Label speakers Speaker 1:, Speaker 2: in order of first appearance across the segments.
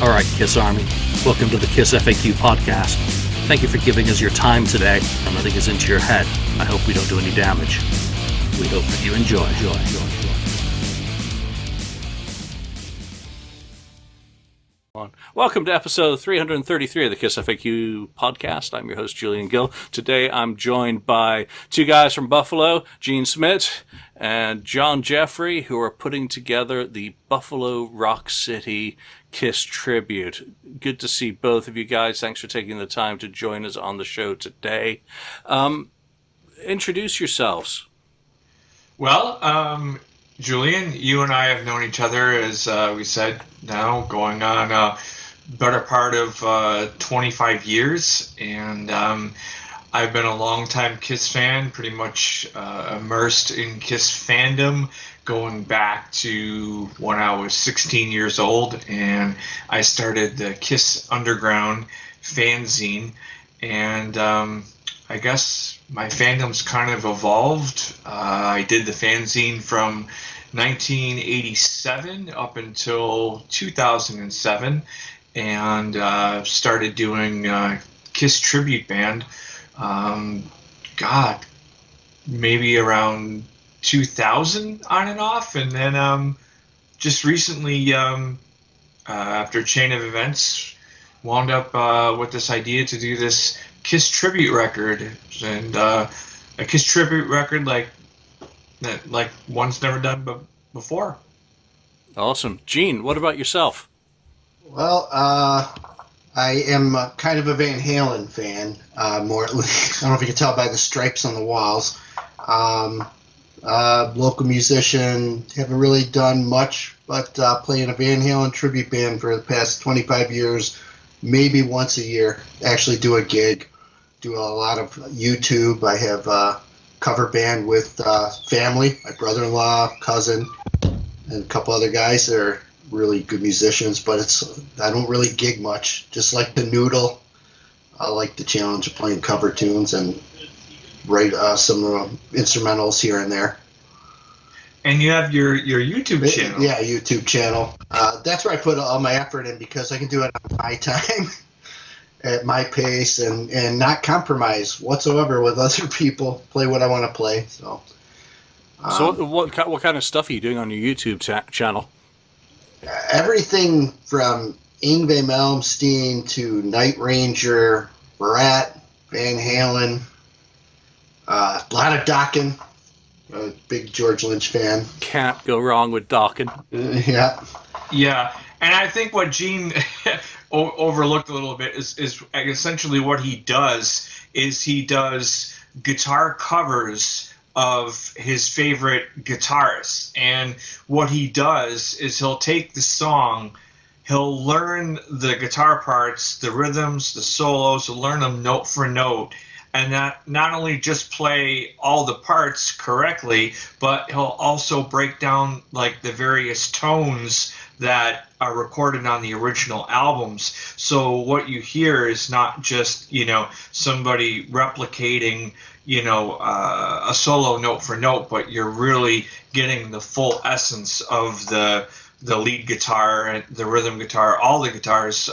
Speaker 1: All right, Kiss Army, welcome to the KissFAQ Podcast. Thank you for giving us your time today and letting us into your head. I hope we don't do any damage. We hope that you enjoy. Welcome to episode 333 of the KissFAQ Podcast. I'm your host, Julian Gill. Today I'm joined by two guys from Buffalo, Gene Schmidt and John Jeffrey, who are putting together the Buffalo Rock City Kiss tribute. Good to see both of you guys. Thanks for taking the time to join us on the show today. Introduce yourselves.
Speaker 2: Well, Julian, you and I have known each other, as we said, now going on a better part of 25 years. And I've been a longtime Kiss fan, pretty much immersed in Kiss fandom, going back to when I was 16 years old. And I started the Kiss Underground fanzine. And I guess my fandom's kind of evolved. I did the fanzine from 1987 up until 2007 and started doing Kiss Tribute Band. Maybe around 2000 on and off. And then just recently, after a chain of events, wound up with this idea to do this Kiss tribute record, and a Kiss tribute record like one's never done before.
Speaker 1: Awesome. Gene, what about yourself?
Speaker 3: Well, I am kind of a Van Halen fan. More, I don't know if you can tell by the stripes on the walls. Local musician, haven't really done much, but playing a Van Halen tribute band for the past 25 years, maybe once a year. Actually do a gig. Do a lot of YouTube. I have a cover band with family, my brother-in-law, cousin, and a couple other guys that are really good musicians, but I don't really gig much. Just like the noodle. I like the challenge of playing cover tunes and write some instrumentals here and there.
Speaker 2: And you have your YouTube channel.
Speaker 3: Yeah, YouTube channel. That's where I put all my effort in because I can do it on my time. At my pace and not compromise whatsoever with other people. Play what I want to play. So
Speaker 1: what kind of stuff are you doing on your YouTube channel?
Speaker 3: Everything from Yngwie Malmsteen to Night Ranger, Brat, Van Halen, a lot of Dokken. A big George Lynch fan.
Speaker 1: Can't go wrong with Dokken.
Speaker 3: Yeah.
Speaker 2: And I think what Gene overlooked a little bit is essentially what he does is he does guitar covers of his favorite guitarists. And what he does is he'll take the song, he'll learn the guitar parts, the rhythms, the solos, he'll learn them note for note, and not only just play all the parts correctly, but he'll also break down like the various tones that are recorded on the original albums. So what you hear is not just, somebody replicating, a solo note for note, but you're really getting the full essence of the lead guitar and the rhythm guitar, all the guitars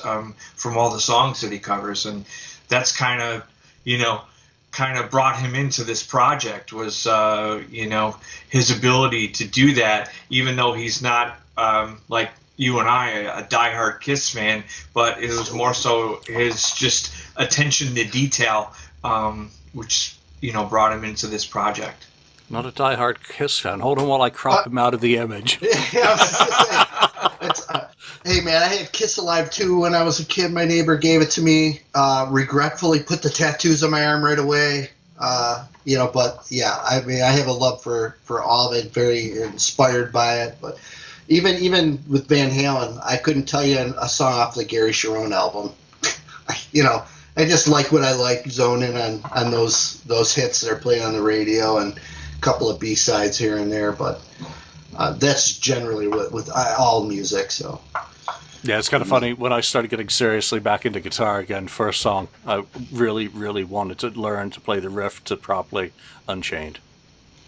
Speaker 2: from all the songs that he covers. And that's kind of brought him into this project was, his ability to do that, even though he's not like you and I, a diehard Kiss fan, but it was more so his just attention to detail, which, brought him into this project.
Speaker 1: Not a diehard Kiss fan. Hold on while I crop him out of the image.
Speaker 3: Yeah, hey, man, I had Kiss Alive too when I was a kid. My neighbor gave it to me. Regretfully put the tattoos on my arm right away. But yeah, I mean, I have a love for all of it, very inspired by it. But even with Van Halen, I couldn't tell you a song off the Gary Sharon album. I just like what I like, zone in on those hits that are playing on the radio and a couple of B-sides here and there, but that's generally with all music. So
Speaker 1: yeah, it's kind of funny. When I started getting seriously back into guitar again, first song, I really, really wanted to learn to play the riff to properly Unchained.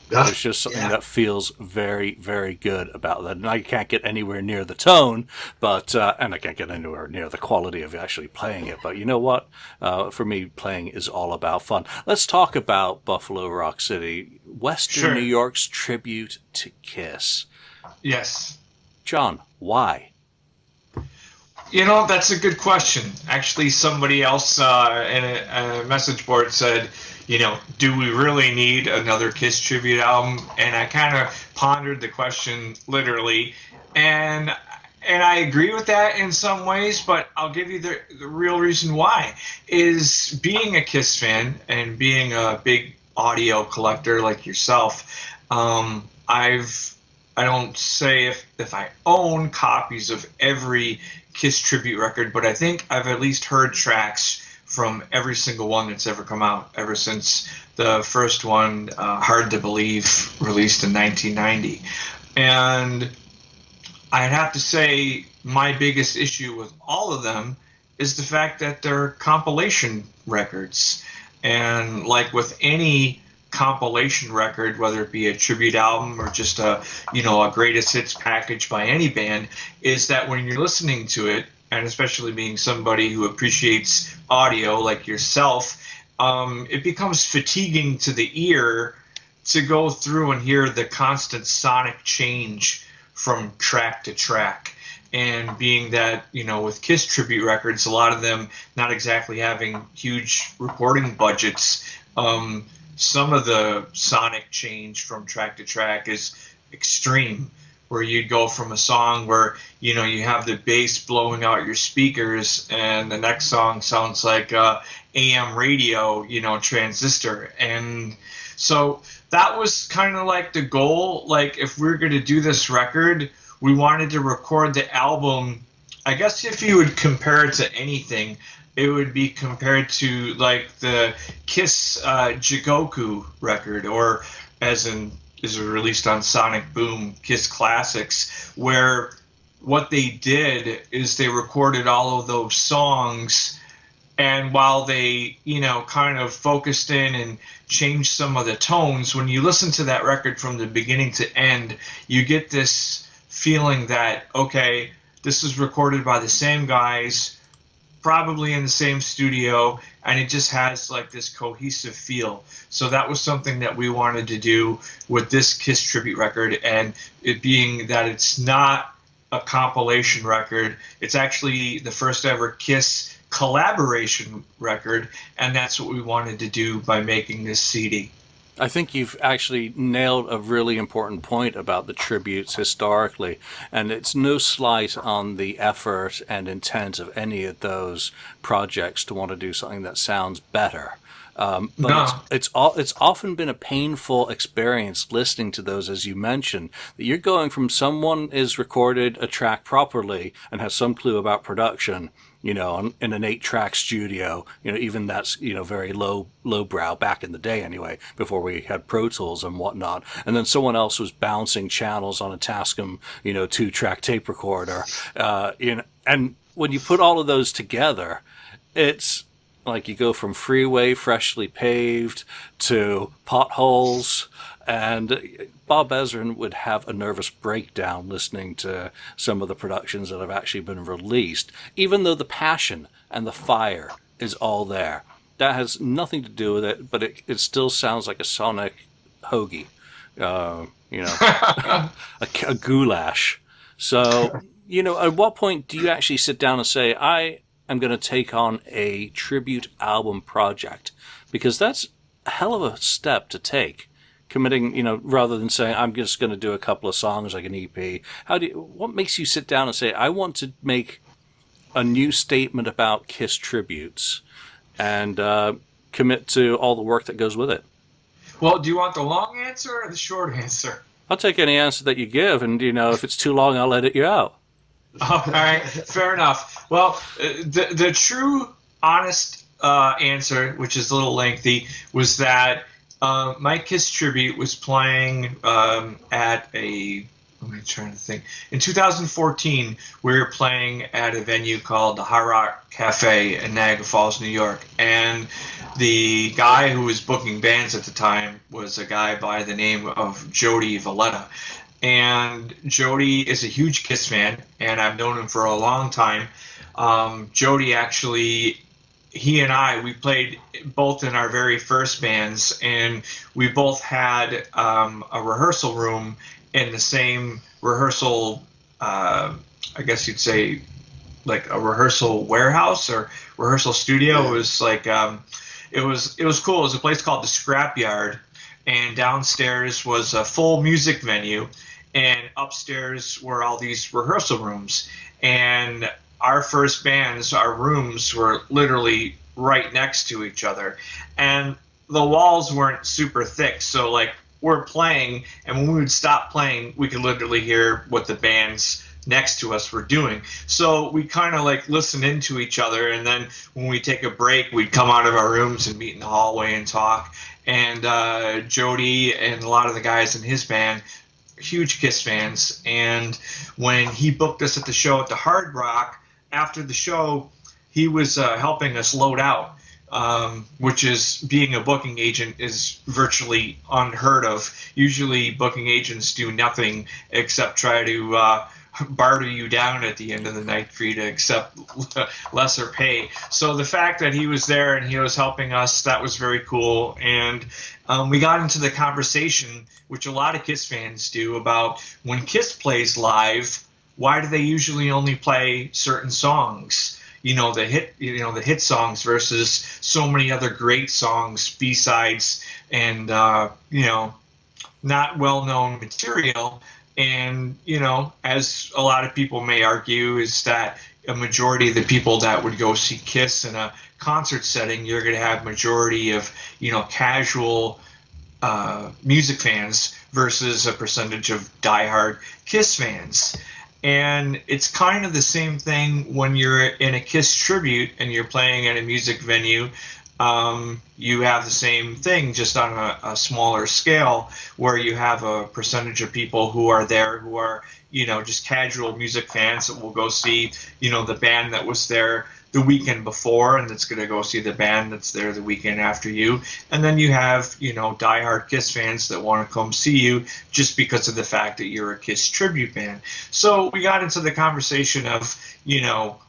Speaker 1: There's just something that feels very, very good about that. And I can't get anywhere near the tone, but and I can't get anywhere near the quality of actually playing it. But you know what? For me, playing is all about fun. Let's talk about Buffalo Rock City, Western New York's tribute to Kiss.
Speaker 2: Yes.
Speaker 1: John, why?
Speaker 2: That's a good question. Actually, somebody else in a message board said, do we really need another Kiss tribute album? And I kind of pondered the question literally, and I agree with that in some ways, but I'll give you the real reason why. Is being a Kiss fan and being a big audio collector like yourself, I don't say if I own copies of every Kiss tribute record, but I think I've at least heard tracks from every single one that's ever come out ever since the first one, Hard to Believe, released in 1990. And I'd have to say my biggest issue with all of them is the fact that they're compilation records. And like with any compilation record, whether it be a tribute album or just a greatest hits package by any band, is that when you're listening to it, and especially being somebody who appreciates audio like yourself, it becomes fatiguing to the ear to go through and hear the constant sonic change from track to track. And being that, with Kiss tribute records, a lot of them not exactly having huge recording budgets, some of the sonic change from track to track is extreme, where you'd go from a song where, you have the bass blowing out your speakers and the next song sounds like AM radio, transistor. And so that was kind of like the goal. Like, if we're going to do this record, we wanted to record the album. I guess if you would compare it to anything, it would be compared to like the Kiss Jigoku record, or as released on Sonic Boom, Kiss Classics, where what they did is they recorded all of those songs, and while they, kind of focused in and changed some of the tones, when you listen to that record from the beginning to end, you get this feeling that, okay, this was recorded by the same guys, probably in the same studio, and it just has like this cohesive feel. So that was something that we wanted to do with this Kiss tribute record, and it being that it's not a compilation record, it's actually the first ever Kiss collaboration record, and that's what we wanted to do by making this CD.
Speaker 1: I think you've actually nailed a really important point about the tributes historically, and it's no slight on the effort and intent of any of those projects to want to do something that sounds better. But it's often been a painful experience listening to those, as you mentioned, that you're going from someone is recorded a track properly and has some clue about production, in an 8-track studio, even that's, very lowbrow back in the day anyway, before we had Pro Tools and whatnot. And then someone else was bouncing channels on a Tascam, 2-track tape recorder. And when you put all of those together, it's like you go from freeway freshly paved to potholes, and Bob Ezrin would have a nervous breakdown listening to some of the productions that have actually been released, even though the passion and the fire is all there. That has nothing to do with it, but it still sounds like a sonic hoagie, a goulash. So, at what point do you actually sit down and say, I'm going to take on a tribute album project? Because that's a hell of a step to take, committing, rather than saying, I'm just going to do a couple of songs like an EP. What makes you sit down and say, I want to make a new statement about Kiss tributes and commit to all the work that goes with it?
Speaker 2: Well, do you want the long answer or the short answer?
Speaker 1: I'll take any answer that you give, and, if it's too long, I'll edit you out.
Speaker 2: All right, fair enough. Well, the true, honest answer, which is a little lengthy, was that my Kiss tribute was playing at a I'm trying to think. In 2014, we were playing at a venue called the High Rock Cafe in Niagara Falls, New York. And the guy who was booking bands at the time was a guy by the name of Jody Valletta. And Jody is a huge Kiss fan, and I've known him for a long time. Jody actually, he and I, we played both in our very first bands, and we both had a rehearsal room in the same rehearsal, I guess you'd say, like a rehearsal warehouse or rehearsal studio.
Speaker 3: Yeah.
Speaker 2: It was like, it was cool. It was a place called the Scrapyard, and downstairs was a full music venue, and upstairs were all these rehearsal rooms. And our first bands, our rooms were literally right next to each other, and the walls weren't super thick, so like we're playing, and when we would stop playing, we could literally hear what the bands next to us were doing. So we kind of like listen into each other, and then when we take a break, we'd come out of our rooms and meet in the hallway and talk. And Jody and a lot of the guys in his band, huge Kiss fans, and when he booked us at the show at the Hard Rock, after the show, he was helping us load out. Which is, being a booking agent is virtually unheard of. Usually booking agents do nothing except try to barter you down at the end of the night for you to accept lesser pay. So the fact that he was there and he was helping us, that was very cool. And we got into the conversation, which a lot of Kiss fans do, about when Kiss plays live, why do they usually only play certain songs? The hit songs versus so many other great songs, B-sides, and not well-known material. And as a lot of people may argue, is that a majority of the people that would go see Kiss in a concert setting, you're going to have majority of casual music fans versus a percentage of diehard Kiss fans. And it's kind of the same thing when you're in a Kiss tribute and you're playing at a music venue. You have the same thing, just on a smaller scale, where you have a percentage of people who are there who are, just casual music fans that will go see, the band that was there the weekend before, and that's going to go see the band that's there the weekend after you. And then you have, diehard Kiss fans that want to come see you just because of the fact that you're a Kiss tribute band. So we got into the conversation of,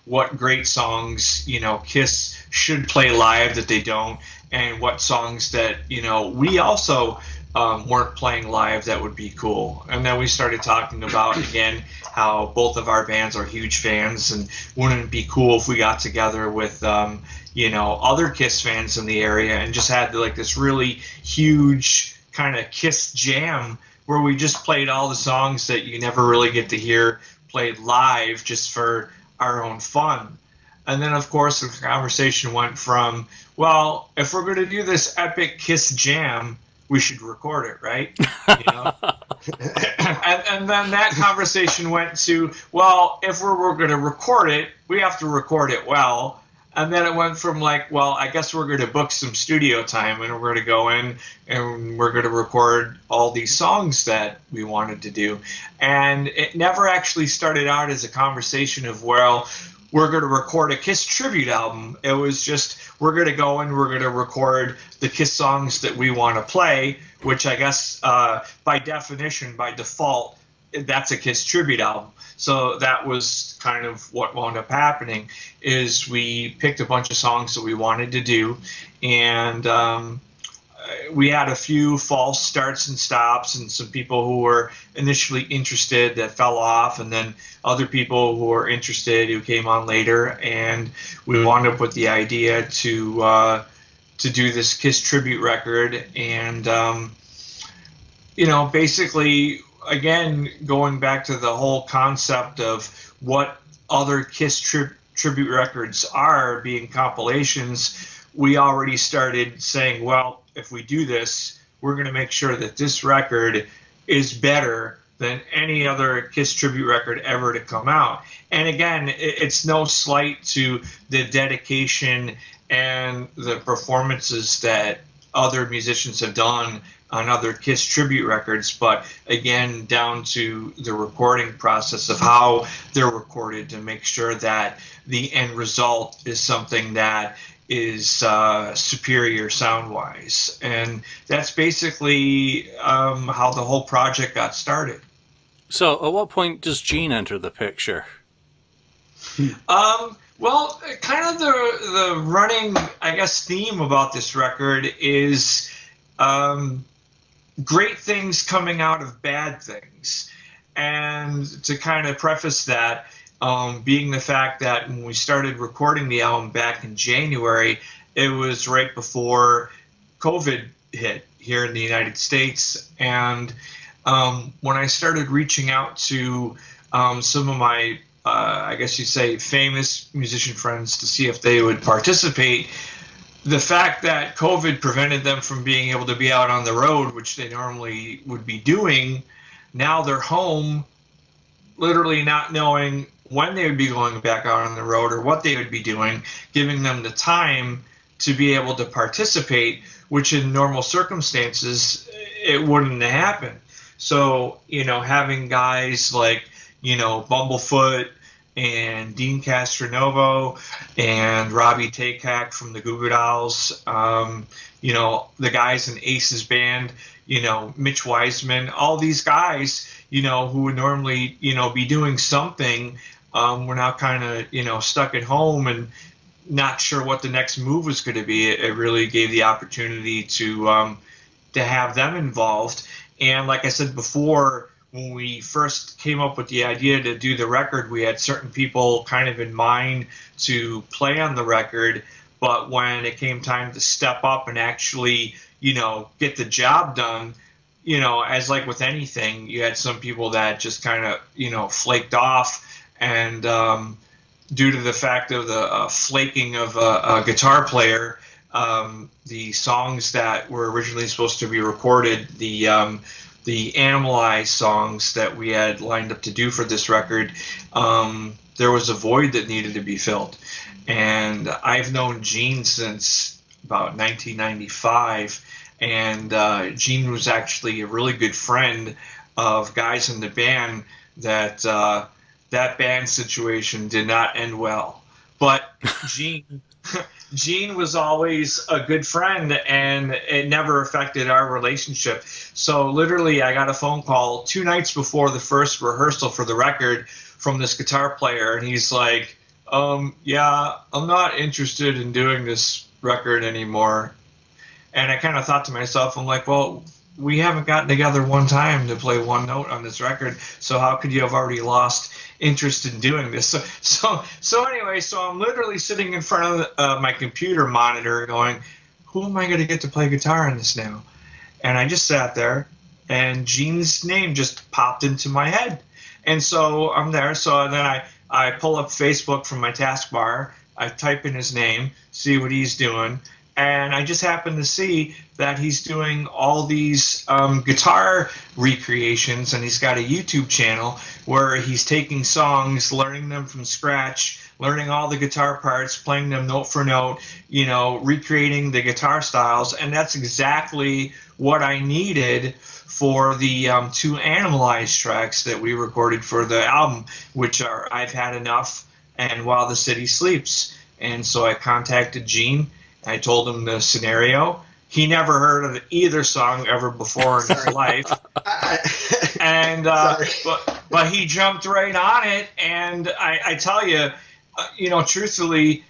Speaker 2: what great songs, Kiss should play live that they don't, and what songs that, we also weren't playing live that would be cool. And then we started talking about, again, how both of our bands are huge fans, and wouldn't it be cool if we got together with other Kiss fans in the area and just had like this really huge kind of Kiss jam where we just played all the songs that you never really get to hear played live, just for our own fun. And then, of course, the conversation went from, well, if we're going to do this epic Kiss jam, we should record it, right? And then that conversation went to, well, if we're going to record it, we have to record it well. And then it went from like, well, I guess we're going to book some studio time, and we're going to go in and we're going to record all these songs that we wanted to do. And it never actually started out as a conversation of, well, we're going to record a Kiss tribute album. It was just, we're going to go and we're going to record the Kiss songs that we want to play, which I guess by definition, by default, that's a Kiss tribute album. So that was kind of what wound up happening, is we picked a bunch of songs that we wanted to do, and we had a few false starts and stops, and some people who were initially interested that fell off, and then other people who were interested who came on later, and we wound up with the idea to do this Kiss tribute record. And basically, again, going back to the whole concept of what other Kiss tribute records are, being compilations, we already started saying, well, if we do this, we're going to make sure that this record is better than any other Kiss tribute record ever to come out. And again, it's no slight to the dedication and the performances that other musicians have done on other Kiss tribute records, but again, down to the recording process of how they're recorded to make sure that the end result is something that is superior sound-wise. And that's basically how the whole project got started.
Speaker 1: So, at what point does Gene enter the picture?
Speaker 2: Well, kind of the running, I guess, theme about this record is great things coming out of bad things. And to kind of preface that, being the fact that when we started recording the album back in January, it was right before COVID hit here in the United States. And when I started reaching out to some of my, I guess you'd say, famous musician friends to see if they would participate, the fact that COVID prevented them from being able to be out on the road, which they normally would be doing, now they're home, literally not knowing when they would be going back out on the road or what they would be doing, giving them the time to be able to participate, which in normal circumstances, it wouldn't happen. So, having guys like, Bumblefoot and Dean Castronovo and Robbie Takak from the Goo Goo Dolls, the guys in Ace's band, Mitch Wiseman, all these guys, who would normally, be doing something, were now kind of, stuck at home and not sure what the next move was going to be. It really gave the opportunity to have them involved. And like I said before, when we first came up with the idea to do the record, we had certain people kind of in mind to play on the record. But when it came time to step up and actually, get the job done, as like with anything, you had some people that just kind of, flaked off. And due to the fact of the flaking of a guitar player, the songs that were originally supposed to be recorded, the Animalize songs that we had lined up to do for this record, there was a void that needed to be filled. And I've known Gene since about 1995, and Gene was actually a really good friend of guys in the band that that band situation did not end well. But Gene was always a good friend, and it never affected our relationship. So literally, I got a phone call 2 nights before the first rehearsal for the record from this guitar player, and he's like, yeah, I'm not interested in doing this record anymore. And I kind of thought to myself, I'm like, well, we haven't gotten together one time to play one note on this record, so how could you have already lost interest in doing this? So anyway, so I'm literally sitting in front of my computer monitor going, who am I going to get to play guitar on this now? And I just sat there, and Gene's name just popped into my head. And so I'm there. So then I pull up Facebook from my taskbar. I type in his name, see what he's doing. And I just happen to see that he's doing all these guitar recreations, and he's got a YouTube channel where he's taking songs, learning them from scratch, learning all the guitar parts, playing them note for note, recreating the guitar styles. And that's exactly what I needed for the 2 Animalize tracks that we recorded for the album, which are I've Had Enough and While the City Sleeps. And so I contacted Gene. I told him the scenario. He never heard of either song ever before in his life. And but he jumped right on it. And I tell you, truthfully,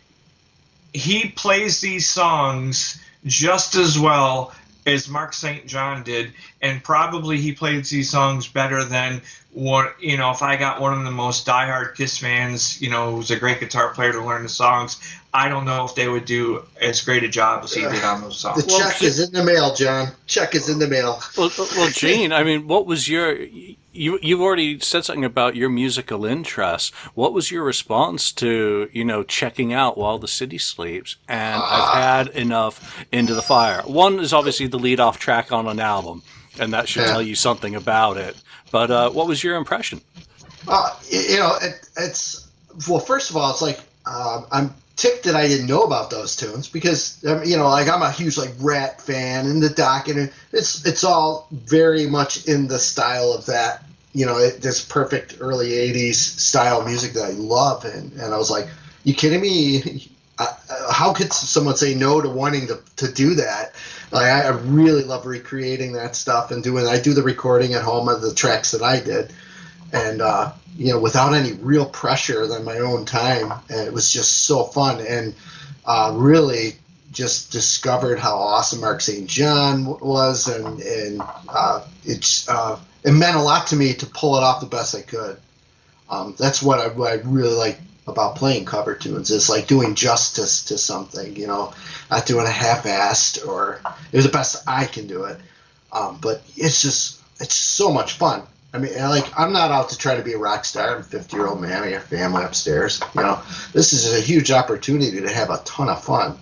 Speaker 2: he plays these songs just as well as Mark St. John did, and probably he plays these songs better than what, if I got one of the most diehard Kiss fans, who's a great guitar player to learn the songs, I don't know if they would do as great a job as he did on those songs.
Speaker 3: The check is in the mail, John. Check is in the mail.
Speaker 1: Well, Gene, I mean, what was you've already said something about your musical interests. What was your response to, checking out While the City Sleeps and I've Had Enough Into the Fire? One is obviously the lead-off track on an album, and that should tell you something about it. But what was your impression?
Speaker 3: It's well, first of all, it's like I'm ticked that I didn't know about those tunes because like I'm a huge like Rat fan and the Doc, and it's all very much in the style of that, this perfect early '80s style of music that I love, and I was like, you kidding me? How could someone say no to wanting to do that? Like I really love recreating that stuff and I do the recording at home of the tracks that I did, and without any real pressure than my own time, and it was just so fun, and really just discovered how awesome Mark St. John was, and it meant a lot to me to pull it off the best I could. That's what I really like about playing cover tunes, is like doing justice to something, not doing a half-assed, or it was the best I can do it. But it's so much fun. I mean, like, I'm not out to try to be a rock star. I'm a 50-year-old man. I got a family upstairs. This is a huge opportunity to have a ton of fun.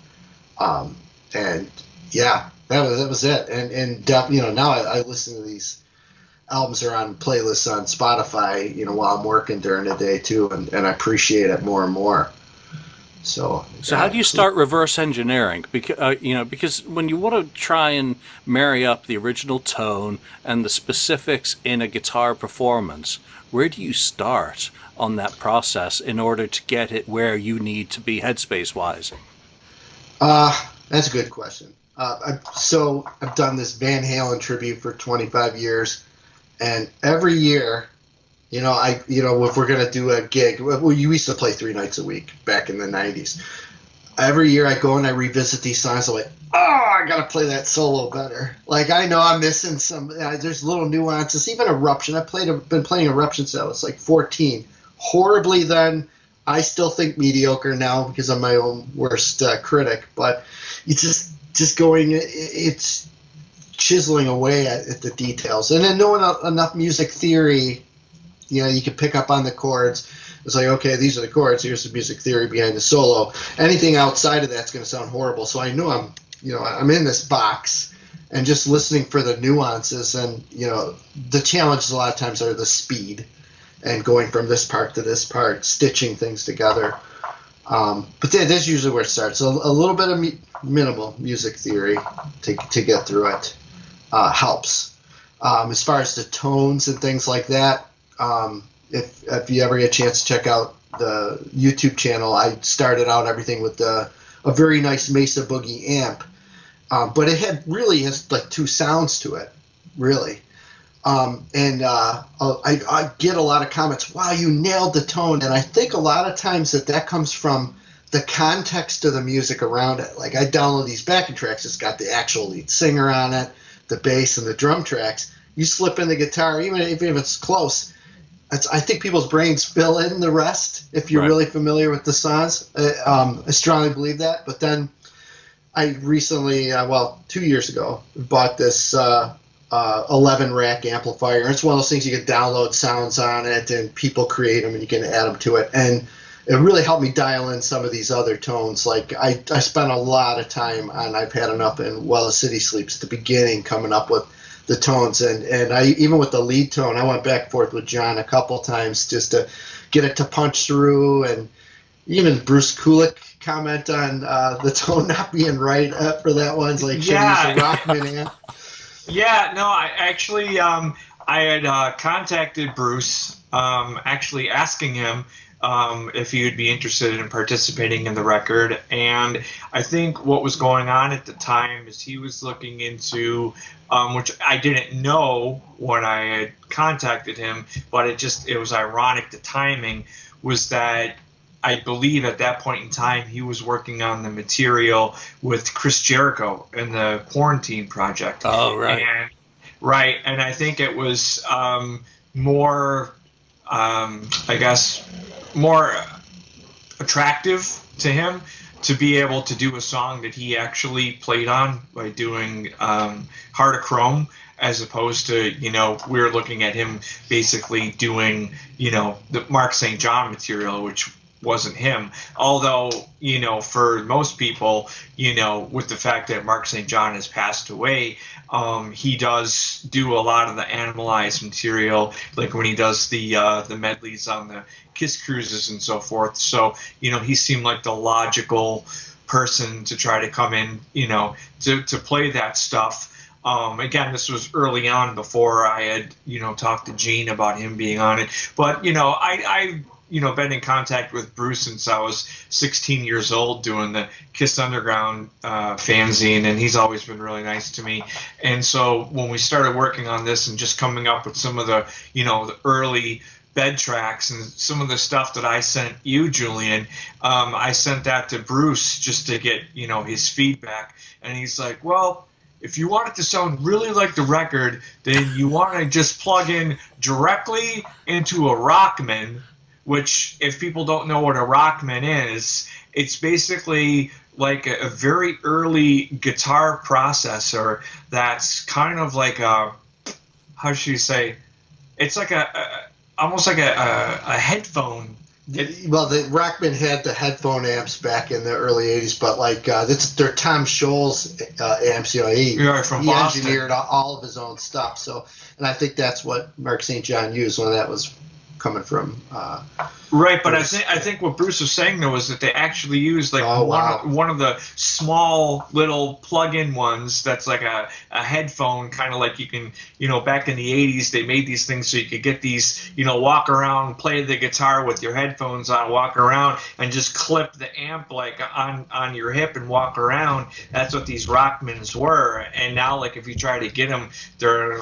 Speaker 3: And yeah, that was it. And now I listen to these albums are on playlists on Spotify, while I'm working during the day too, and I appreciate it more and more. So
Speaker 1: how do you start reverse engineering? Because when you want to try and marry up the original tone and the specifics in a guitar performance, where do you start on that process in order to get it where you need to be headspace-wise?
Speaker 3: That's a good question. I've done this Van Halen tribute for 25 years, and every year, if we're gonna do a gig, we used to play 3 nights a week back in the '90s. Every year I go and I revisit these songs. I'm like, I gotta play that solo better. Like I know I'm missing some. There's little nuances. Even Eruption. Been playing Eruption since I was like 14. Horribly then. I still think mediocre now because I'm my own worst critic. But it's just going. It's chiseling away at the details, and then knowing enough music theory. You can pick up on the chords. It's like, okay, these are the chords. Here's the music theory behind the solo. Anything outside of that's going to sound horrible. So I know I'm in this box, and just listening for the nuances. And the challenges a lot of times are the speed, and going from this part to this part, stitching things together. But that's usually where it starts. So a little bit of minimal music theory to get through it helps. As far as the tones and things like that. If you ever get a chance to check out the YouTube channel, I started out everything with a very nice Mesa Boogie amp, but it has like 2 sounds to it, really. I get a lot of comments, wow, you nailed the tone, and I think a lot of times that comes from the context of the music around it. Like I download these backing tracks, it's got the actual lead singer on it, the bass and the drum tracks. You slip in the guitar, even if it's close. I think people's brains fill in the rest if you're really familiar with the songs. I strongly believe that. But then I recently, 2 years ago, bought this 11-rack amplifier. It's one of those things you can download sounds on it, and people create them, and you can add them to it. And it really helped me dial in some of these other tones. Like I spent a lot of time on I've Had Enough and While the City Sleeps at the beginning, coming up with the tones, and I even with the lead tone, I went back and forth with John a couple times just to get it to punch through, and even Bruce Kulick comment on the tone not being right for that one's like, should use the Rockman amp.
Speaker 2: Yeah, no, I actually I had contacted Bruce, actually asking him if he would be interested in participating in the record. And I think what was going on at the time is he was looking into, which I didn't know when I had contacted him, but it was ironic, the timing was that I believe at that point in time he was working on the material with Chris Jericho in the Quarantine Project.
Speaker 1: Oh, right.
Speaker 2: And I think it was more, I guess, more attractive to him to be able to do a song that he actually played on by doing Heart of Chrome, as opposed to, we're looking at him basically doing, the Mark St. John material, which wasn't him. Although, for most people, with the fact that Mark St. John has passed away, he does do a lot of the Animalize material, like when he does the medleys on the Kiss cruises and so forth. So, he seemed like the logical person to try to come in, to play that stuff. Again, this was early on before I had, talked to Gene about him being on it. But, I've been in contact with Bruce since I was 16 years old doing the Kiss Underground fanzine, and he's always been really nice to me. And so when we started working on this and just coming up with some of the, the early bed tracks and some of the stuff that I sent you, Julian, I sent that to Bruce just to get, his feedback. And he's like, well, if you want it to sound really like the record, then you want to just plug in directly into a Rockman, which, if people don't know what a Rockman is, it's basically like a very early guitar processor that's kind of like a, how should you say, it's like almost like a headphone.
Speaker 3: The Rockman had the headphone amps back in the early 80s, but they're Tom Scholl's amps. He
Speaker 2: Boston.
Speaker 3: Engineered all of his own stuff. So, and I think that's what Mark St. John used when that was coming from.
Speaker 2: Right, but I think what Bruce was saying though is that they actually used one of the small little plug-in ones that's like a headphone, kind of like you can, back in the 80s they made these things so you could get these, walk around, play the guitar with your headphones on, walk around and just clip the amp like on your hip and walk around. That's what these Rockmans were. And now if you try to get them, they're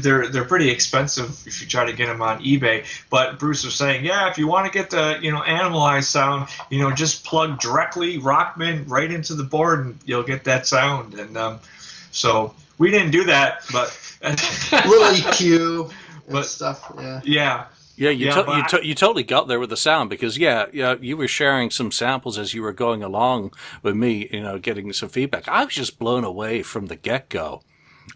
Speaker 2: they're pretty expensive if you try to get them on eBay. But Bruce was saying, yeah, if you want to get the Animalize sound, just plug directly Rockman right into the board and you'll get that sound. And so we didn't do that, but
Speaker 3: little EQ and stuff.
Speaker 2: Yeah.
Speaker 1: Yeah, you totally got there with the sound because you were sharing some samples as you were going along with me, getting some feedback. I was just blown away from the get-go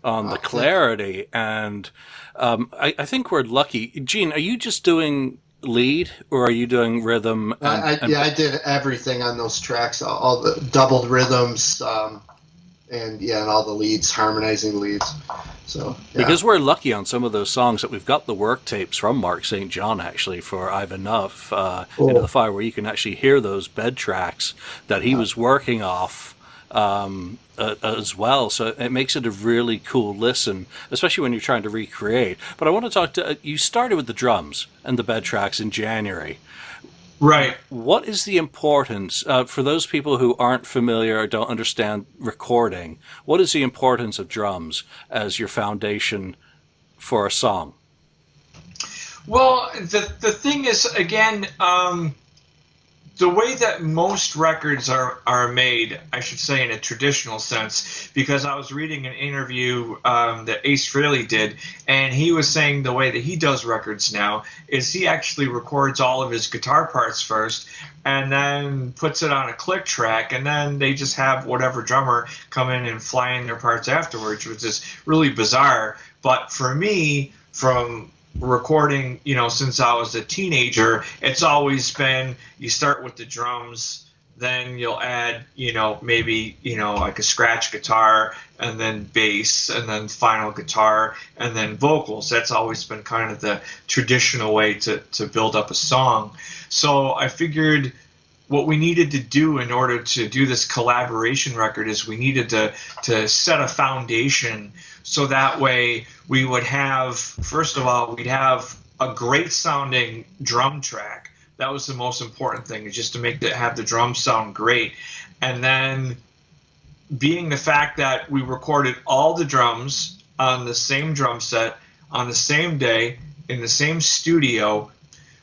Speaker 1: on the clarity, and I think we're lucky. Gene, are you just doing lead or are you doing rhythm?
Speaker 3: I did everything on those tracks, all the doubled rhythms, and all the leads, harmonizing leads. So
Speaker 1: because we're lucky on some of those songs that we've got the work tapes from Mark St. John actually for I've Enough Into the Fire, where you can actually hear those bed tracks that he was working off as well. So it makes it a really cool listen, especially when you're trying to recreate. But I want to talk to you. Started with the drums and the bed tracks in January.
Speaker 2: Right.
Speaker 1: What is the importance, for those people who aren't familiar or don't understand recording, what is the importance of drums as your foundation for a song?
Speaker 2: Well, the thing is, again, the way that most records are made, I should say in a traditional sense, because I was reading an interview that Ace Frehley did, and he was saying the way that he does records now is he actually records all of his guitar parts first and then puts it on a click track, and then they just have whatever drummer come in and fly in their parts afterwards, which is really bizarre. But for me, from recording, since I was a teenager, it's always been you start with the drums, then you'll add, maybe, like a scratch guitar and then bass and then final guitar and then vocals. That's always been kind of the traditional way to build up a song. So I figured what we needed to do in order to do this collaboration record is we needed to set a foundation, so that way we would have, first of all, we'd have a great sounding drum track. That was the most important thing, is just to have the drums sound great. And then being the fact that we recorded all the drums on the same drum set on the same day in the same studio,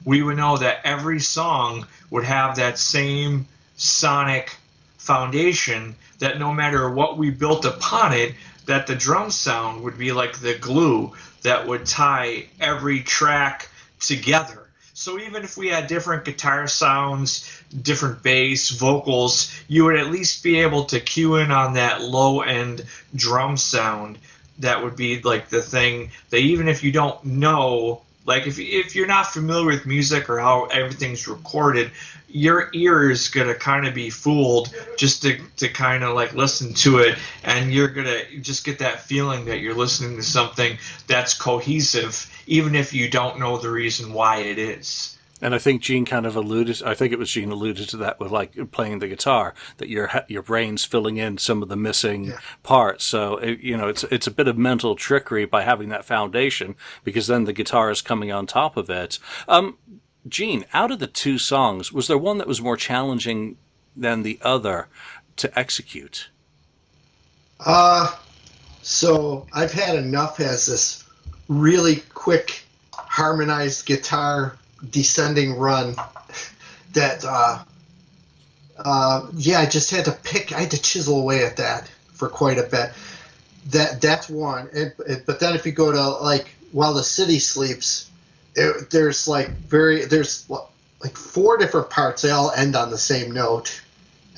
Speaker 2: we would know that every song would have that same sonic foundation, that no matter what we built upon it, that the drum sound would be like the glue that would tie every track together. So even if we had different guitar sounds, different bass, vocals, you would at least be able to cue in on that low-end drum sound. That would be like the thing that even if you don't know Like if you're not familiar with music or how everything's recorded, your ear is gonna kind of be fooled just to kind of like listen to it, and you're gonna just get that feeling that you're listening to something that's cohesive, even if you don't know the reason why it is.
Speaker 1: And I think Gene kind of alluded. I think it was Gene alluded to that with like playing the guitar, that your brain's filling in some of the missing
Speaker 3: Yeah.
Speaker 1: parts. So it's a bit of mental trickery by having that foundation, because then the guitar is coming on top of it. Gene, out of the two songs, was there one that was more challenging than the other to execute?
Speaker 3: So I've had enough as this really quick harmonized guitar descending run that yeah, I just had to pick. I had to chisel away at that for quite a bit. That's one. But then if you go to like While the City Sleeps, there's like four different parts. They all end on the same note,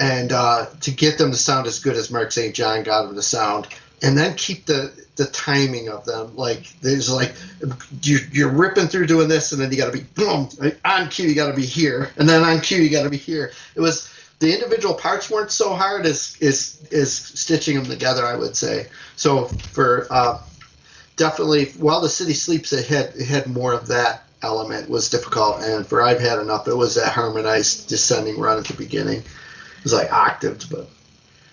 Speaker 3: and to get them to sound as good as Mark St. John got them to sound, and then keep the timing of them. Like there's like you're ripping through doing this, and then you got to be boom on cue. You got to be here, and then on cue you got to be here. It was the individual parts weren't so hard as stitching them together, I would say. So for definitely While the City Sleeps, it had more of that element was difficult, and for I've Had Enough, it was that harmonized descending run at the beginning. It was like octaved, but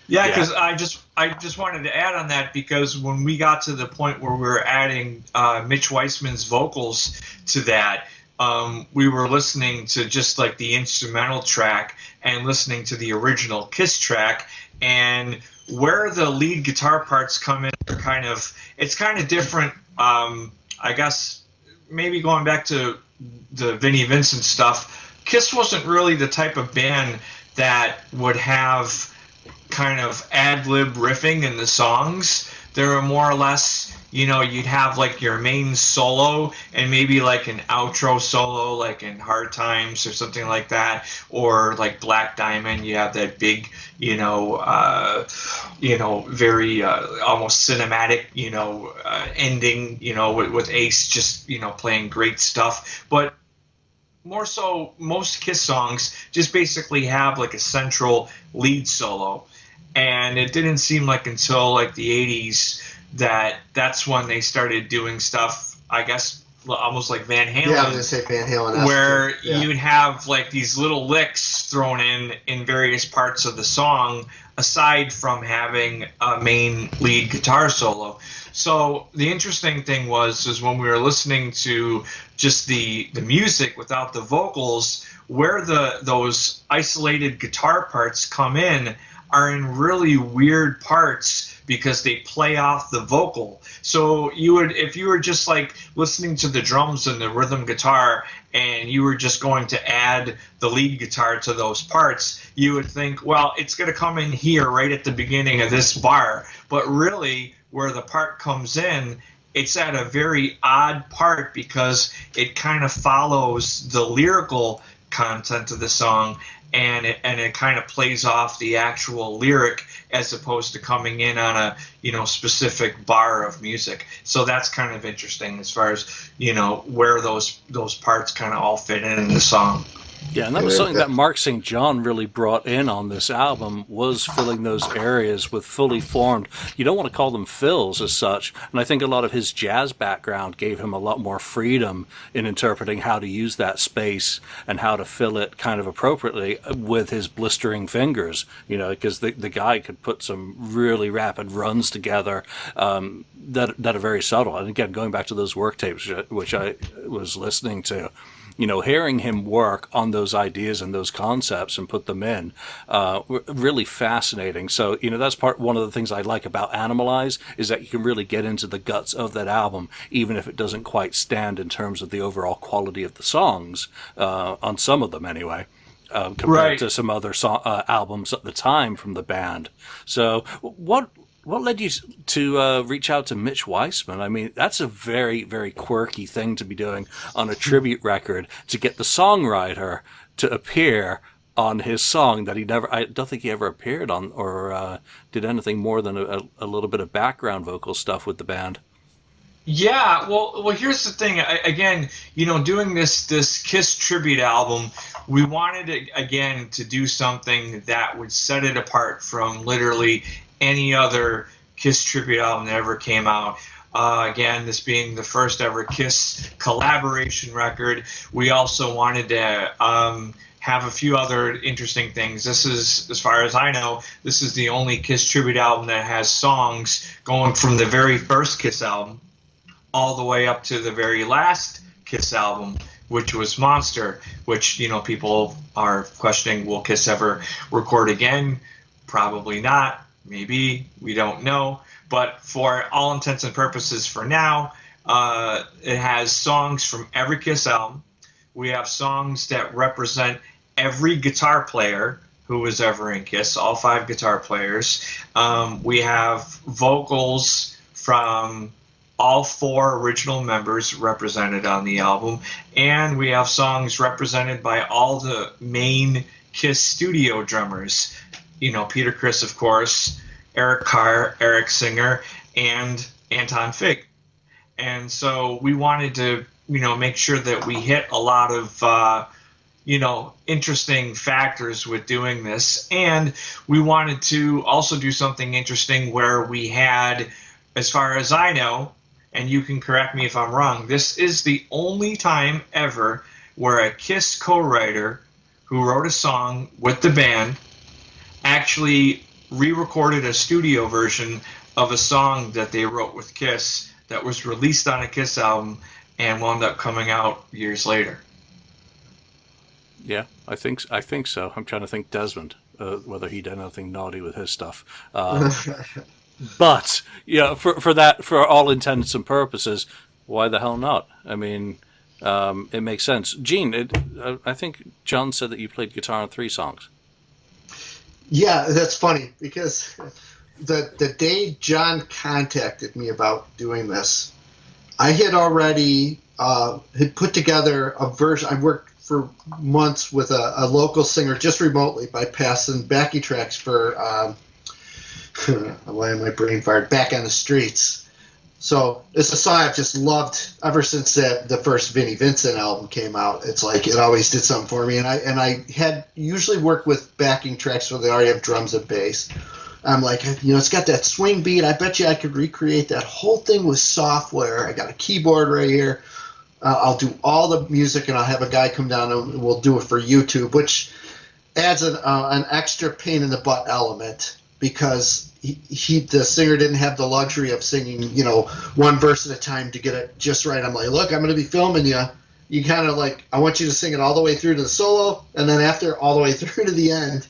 Speaker 2: Yeah, because I just wanted to add on that, because when we got to the point where we were adding Mitch Weissman's vocals to that, we were listening to just like the instrumental track and listening to the original Kiss track, and where the lead guitar parts come in are it's kind of different. I guess maybe going back to the Vinnie Vincent stuff, Kiss wasn't really the type of band that would have kind of ad-lib riffing in the songs. They were more or less, you'd have like your main solo and maybe like an outro solo, like in Hard Times or something like that, or like Black Diamond. You have that big, very almost cinematic, ending, with Ace just, playing great stuff. But more so, most Kiss songs just basically have like a central lead solo. And it didn't seem like until like the 80s that's when they started doing stuff, I guess, almost like Van Halen.
Speaker 3: Yeah, I was gonna say Van Halen.
Speaker 2: Where you'd have like these little licks thrown in various parts of the song, aside from having a main lead guitar solo. So the interesting thing was when we were listening to just the music without the vocals, where those isolated guitar parts come in are in really weird parts because they play off the vocal. So if you were just like listening to the drums and the rhythm guitar, and you were just going to add the lead guitar to those parts, you would think, well, it's going to come in here right at the beginning of this bar. But really, where the part comes in, it's at a very odd part because it kind of follows the lyrical content of the song, and it kind of plays off the actual lyric as opposed to coming in on a specific bar of music. So that's kind of interesting as far as where those parts kind of all fit in the song.
Speaker 1: Yeah, and that was something that Mark St. John really brought in on this album, was filling those areas with fully formed, you don't want to call them fills as such, and I think a lot of his jazz background gave him a lot more freedom in interpreting how to use that space and how to fill it kind of appropriately with his blistering fingers, because the guy could put some really rapid runs together that are very subtle. And again, going back to those work tapes, which I was listening to, hearing him work on those ideas and those concepts and put them in, really fascinating. So, that's one of the things I like about Animalize, is that you can really get into the guts of that album, even if it doesn't quite stand in terms of the overall quality of the songs, on some of them anyway. Compared to some other albums at the time from the band. So what led you to reach out to Mitch Weissman? I mean, that's a very, very quirky thing to be doing on a tribute record, to get the songwriter to appear on his song that I don't think he ever appeared on or did anything more than a little bit of background vocal stuff with the band.
Speaker 2: Yeah, well, here's the thing. Again, doing this Kiss tribute album, we wanted again to do something that would set it apart from literally any other Kiss tribute album that ever came out. Again, this being the first ever Kiss collaboration record, we also wanted to have a few other interesting things. This is, as far as I know, this is the only Kiss tribute album that has songs going from the very first Kiss album all the way up to the very last Kiss album, which was Monster, which, people are questioning, will Kiss ever record again? Probably not. Maybe. We don't know. But for all intents and purposes for now, it has songs from every Kiss album. We have songs that represent every guitar player who was ever in Kiss, all 5 guitar players. We have vocals from all 4 original members represented on the album, and we have songs represented by all the main Kiss studio drummers. Peter Criss, of course, Eric Carr, Eric Singer, and Anton Fig. And so we wanted to, make sure that we hit a lot of, interesting factors with doing this. And we wanted to also do something interesting where we had, as far as I know, and you can correct me if I'm wrong, this is the only time ever where a Kiss co-writer who wrote a song with the band actually re-recorded a studio version of a song that they wrote with Kiss that was released on a Kiss album and wound up coming out years later.
Speaker 1: Yeah, I think so. I'm trying to think Desmond, whether he did anything naughty with his stuff. But for all intents and purposes, why the hell not? I mean, it makes sense. Gene, I think John said that you played guitar on 3 songs.
Speaker 3: Yeah, that's funny because the day John contacted me about doing this, I had already had put together a version. I worked for months with a local singer just remotely by passing backing tracks for why am I brain fired? Back on the Streets. So it's a song I've just loved ever since the first Vinnie Vincent album came out. It's like it always did something for me, and I had usually worked with backing tracks where they already have drums and bass. I'm like, it's got that swing beat. I bet you I could recreate that whole thing with software. I got a keyboard right here. I'll do all the music, and I'll have a guy come down and we'll do it for YouTube, which adds an extra pain in the butt element because the singer didn't have the luxury of singing, one verse at a time to get it just right. I'm like, look, I'm going to be filming you. You kind of like, I want you to sing it all the way through to the solo, and then after all the way through to the end.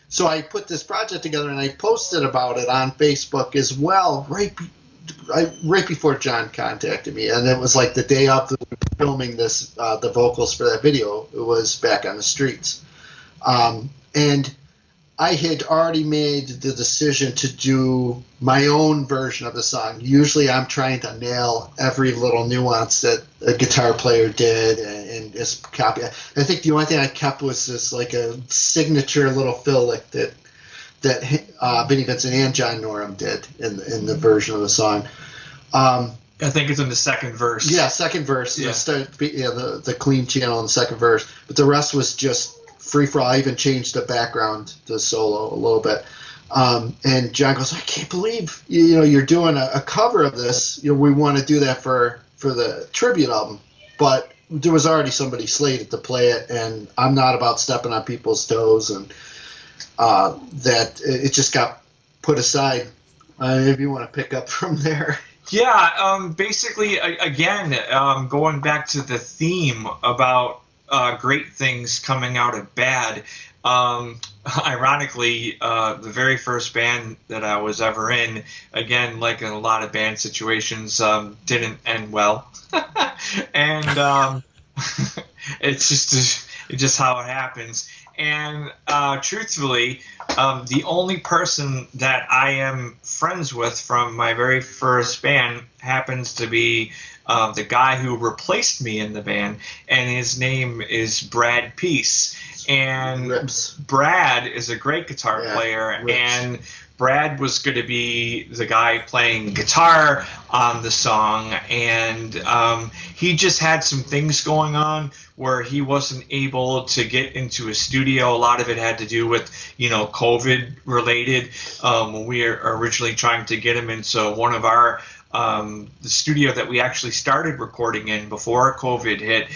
Speaker 3: So I put this project together, and I posted about it on Facebook as well, right before John contacted me. And it was like the day of filming this, the vocals for that video, it was Back on the Streets. And I had already made the decision to do my own version of the song. Usually I'm trying to nail every little nuance that a guitar player did and just copy. I think the only thing I kept was this like a signature little fill lick that Vinnie Vincent and John Norum did in the version of the song.
Speaker 2: I think it's in the second verse.
Speaker 3: Yeah, second verse. Yeah. The clean channel in the second verse. But the rest was just free for all. I even changed the background to solo a little bit. And John goes, I can't believe you're doing a cover of this. We want to do that for the tribute album, but there was already somebody slated to play it, and I'm not about stepping on people's toes, and that it just got put aside. If you want to pick up from there.
Speaker 2: Yeah, basically, again, going back to the theme about great things coming out of bad. Ironically, the very first band that I was ever in, again, like in a lot of band situations, didn't end well. And it's just how it happens. And truthfully, the only person that I am friends with from my very first band happens to be the guy who replaced me in the band, and his name is Brad Peace. And
Speaker 3: Rips.
Speaker 2: Brad is a great guitar player,
Speaker 3: Rips.
Speaker 2: and Brad was going to be the guy playing guitar on the song, and he just had some things going on where he wasn't able to get into a studio. A lot of it had to do with, COVID related, when we were originally trying to get him into one of our the studio that we actually started recording in before COVID hit.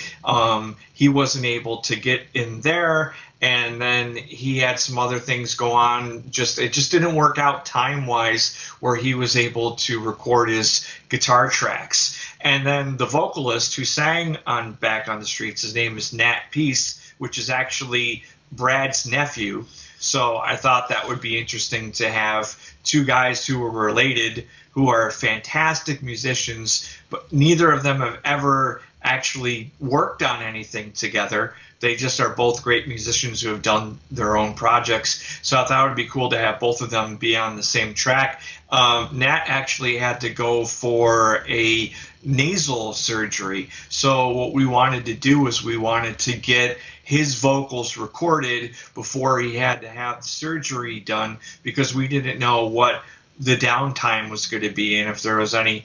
Speaker 2: He wasn't able to get in there, and then he had some other things go on. It just didn't work out time-wise where he was able to record his guitar tracks. And then the vocalist who sang on Back on the Streets, his name is Nat Peace, which is actually Brad's nephew. So I thought that would be interesting to have two guys who were related, who are fantastic musicians, but neither of them have ever actually worked on anything together. They just are both great musicians who have done their own projects. So I thought it would be cool to have both of them be on the same track. Nat actually had to go for a nasal surgery. So what we wanted to do was we wanted to get his vocals recorded before he had to have the surgery done, because we didn't know what the downtime was going to be, and if there was any,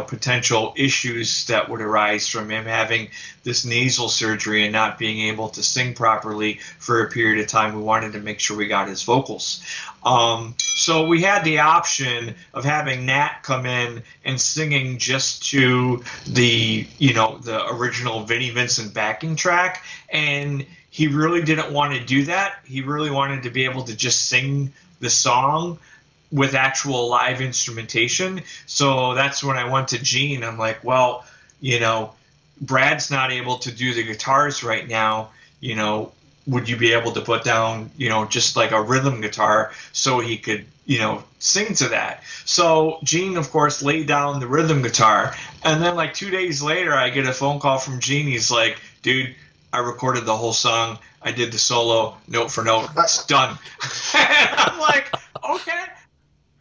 Speaker 2: potential issues that would arise from him having this nasal surgery and not being able to sing properly for a period of time. We wanted to make sure we got his vocals. So we had the option of having Nat come in and singing just to the, the original Vinnie Vincent backing track, and he really didn't want to do that. He really wanted to be able to just sing the song with actual live instrumentation. So that's when I went to Gene. I'm like, well, Brad's not able to do the guitars right now. Would you be able to put down, just like a rhythm guitar so he could, sing to that? So Gene, of course, laid down the rhythm guitar. And then like 2 days later, I get a phone call from Gene. He's like, dude, I recorded the whole song. I did the solo note for note. It's done. And I'm like, okay.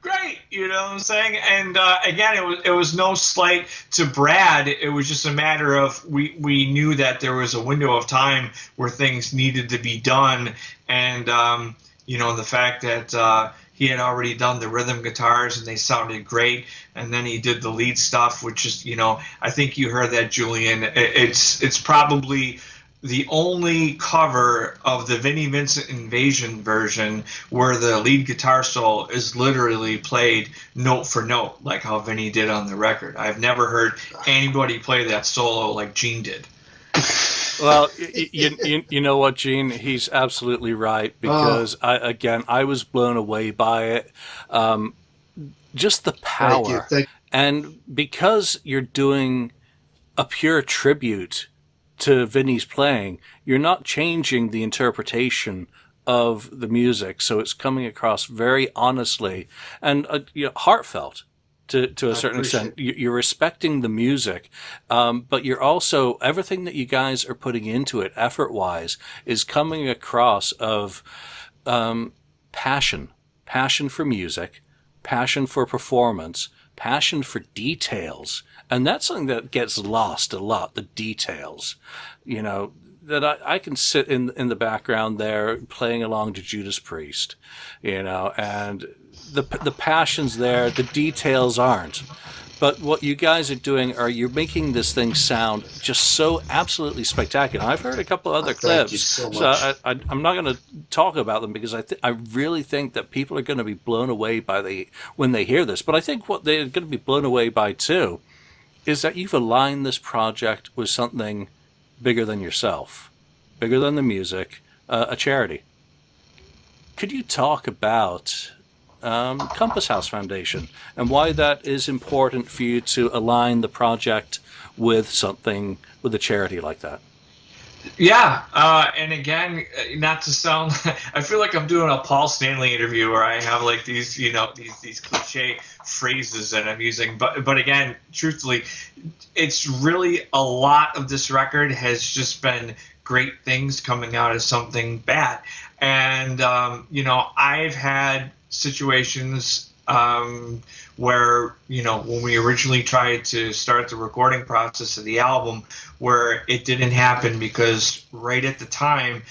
Speaker 2: Great, you know what I'm saying? And again, it was no slight to Brad. It was just a matter of we knew that there was a window of time where things needed to be done, and the fact that he had already done the rhythm guitars and they sounded great, and then he did the lead stuff, which is I think you heard that, Julian. It's probably the only cover of the Vinnie Vincent Invasion version where the lead guitar solo is literally played note for note, like how Vinnie did on the record. I've never heard anybody play that solo like Gene did.
Speaker 1: Well, you know what, Gene? He's absolutely right, because I was blown away by it. Just the power.
Speaker 3: Thank you.
Speaker 1: And because you're doing a pure tribute to Vinny's playing, you're not changing the interpretation of the music, so it's coming across very honestly and heartfelt to a certain extent. You're respecting the music, but you're also, everything that you guys are putting into it effort-wise is coming across of passion for music, passion for performance, passion for details. And that's something that gets lost a lot, the details. That I can sit in the background there playing along to Judas Priest, and the passion's there, the details aren't. But what you guys are doing you're making this thing sound just so absolutely spectacular. I've heard a couple other clips,
Speaker 3: Thank you so much.
Speaker 1: I'm not going to talk about them because I really think that people are going to be blown away when they hear this. But I think what they're going to be blown away by too is that you've aligned this project with something bigger than yourself, bigger than the music, a charity. Could you talk about Compass House Foundation and why that is important for you to align the project with a charity like that?
Speaker 2: Yeah, and again, not to sound, I feel like I'm doing a Paul Stanley interview where I have like these, these cliche phrases that I'm using. But again, truthfully, it's really a lot of this record has just been great things coming out of something bad. And, I've had situations where, when we originally tried to start the recording process of the album, where it didn't happen because right at the time,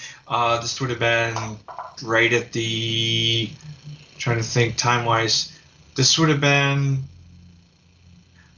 Speaker 2: this would have been right at the trying to think time-wise. This would have been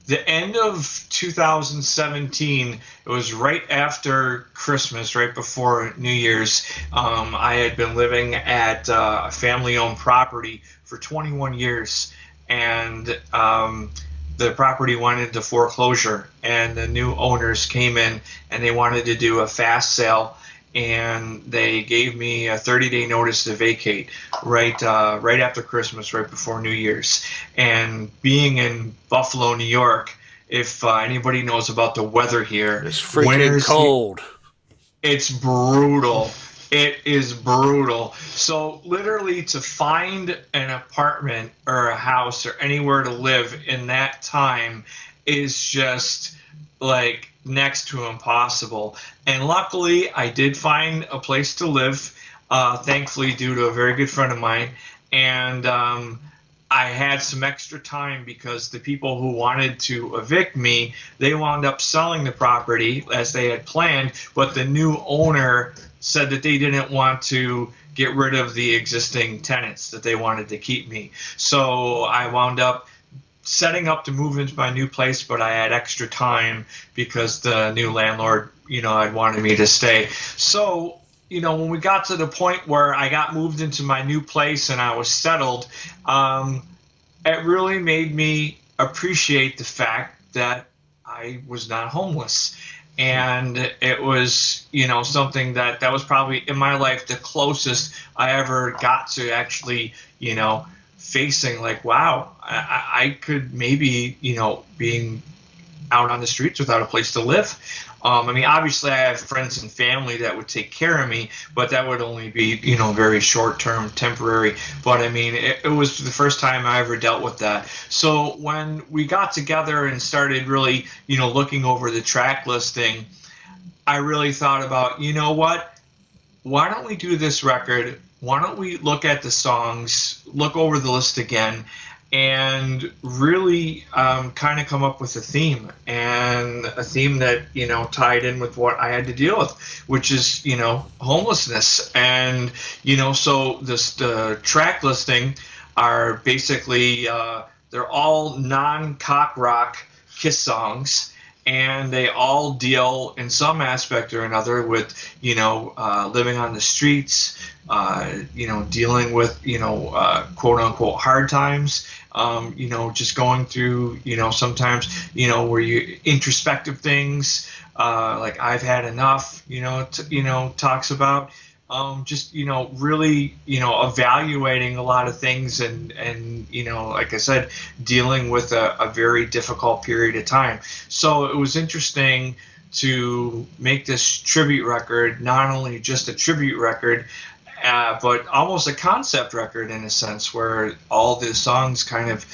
Speaker 2: the end of 2017. It was right after Christmas, right before New Year's. I had been living at a family-owned property for 21 years, and the property went into foreclosure, and the new owners came in, and they wanted to do a fast sale, and they gave me a 30-day notice to vacate right after Christmas, right before New Year's. And being in Buffalo, New York, if anybody knows about the weather here,
Speaker 1: it's freaking cold.
Speaker 2: It's brutal. It is brutal. So literally to find an apartment or a house or anywhere to live in that time is just like next to impossible. And luckily I did find a place to live, thankfully due to a very good friend of mine. And I had some extra time because the people who wanted to evict me, they wound up selling the property as they had planned, but the new owner said that they didn't want to get rid of the existing tenants, that they wanted to keep me. So I wound up setting up to move into my new place, but I had extra time because the new landlord, had wanted me to stay. So, when we got to the point where I got moved into my new place and I was settled, it really made me appreciate the fact that I was not homeless. And it was, something that was probably in my life the closest I ever got to actually, facing like, wow, I could maybe, being out on the streets without a place to live. Obviously I have friends and family that would take care of me, but that would only be, very short-term, temporary. But it was the first time I ever dealt with that. So when we got together and started really, looking over the track listing, I really thought about, what? Why don't we do this record? Why don't we look at the songs, look over the list again, and really kind of come up with a theme, and a theme that, tied in with what I had to deal with, which is, homelessness. And, so the track listing are basically, they're all non-cock rock Kiss songs, and they all deal in some aspect or another with, living on the streets, dealing with, quote unquote hard times, just going through, sometimes, where you introspective things, like I've had enough, talks about, just, really, evaluating a lot of things and, like I said, dealing with a very difficult period of time. So it was interesting to make this tribute record, not only just a tribute record, but almost a concept record in a sense, where all the songs kind of,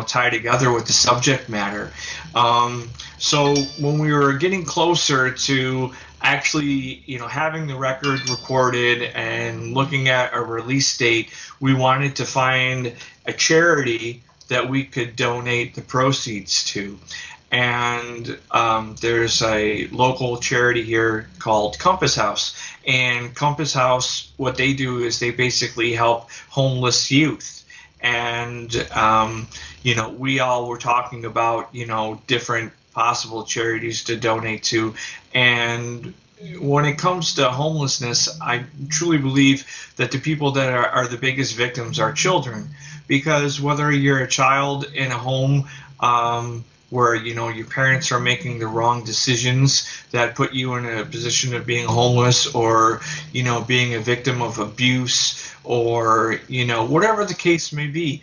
Speaker 2: tie together with the subject matter. So when we were getting closer to actually, having the record recorded and looking at a release date, we wanted to find a charity that we could donate the proceeds to. And there's a local charity here called Compass House. And Compass House, what they do is they basically help homeless youth. And, we all were talking about, different possible charities to donate to. And when it comes to homelessness, I truly believe that the people that are the biggest victims are children. Because whether you're a child in a home, where your parents are making the wrong decisions that put you in a position of being homeless, or being a victim of abuse, or whatever the case may be,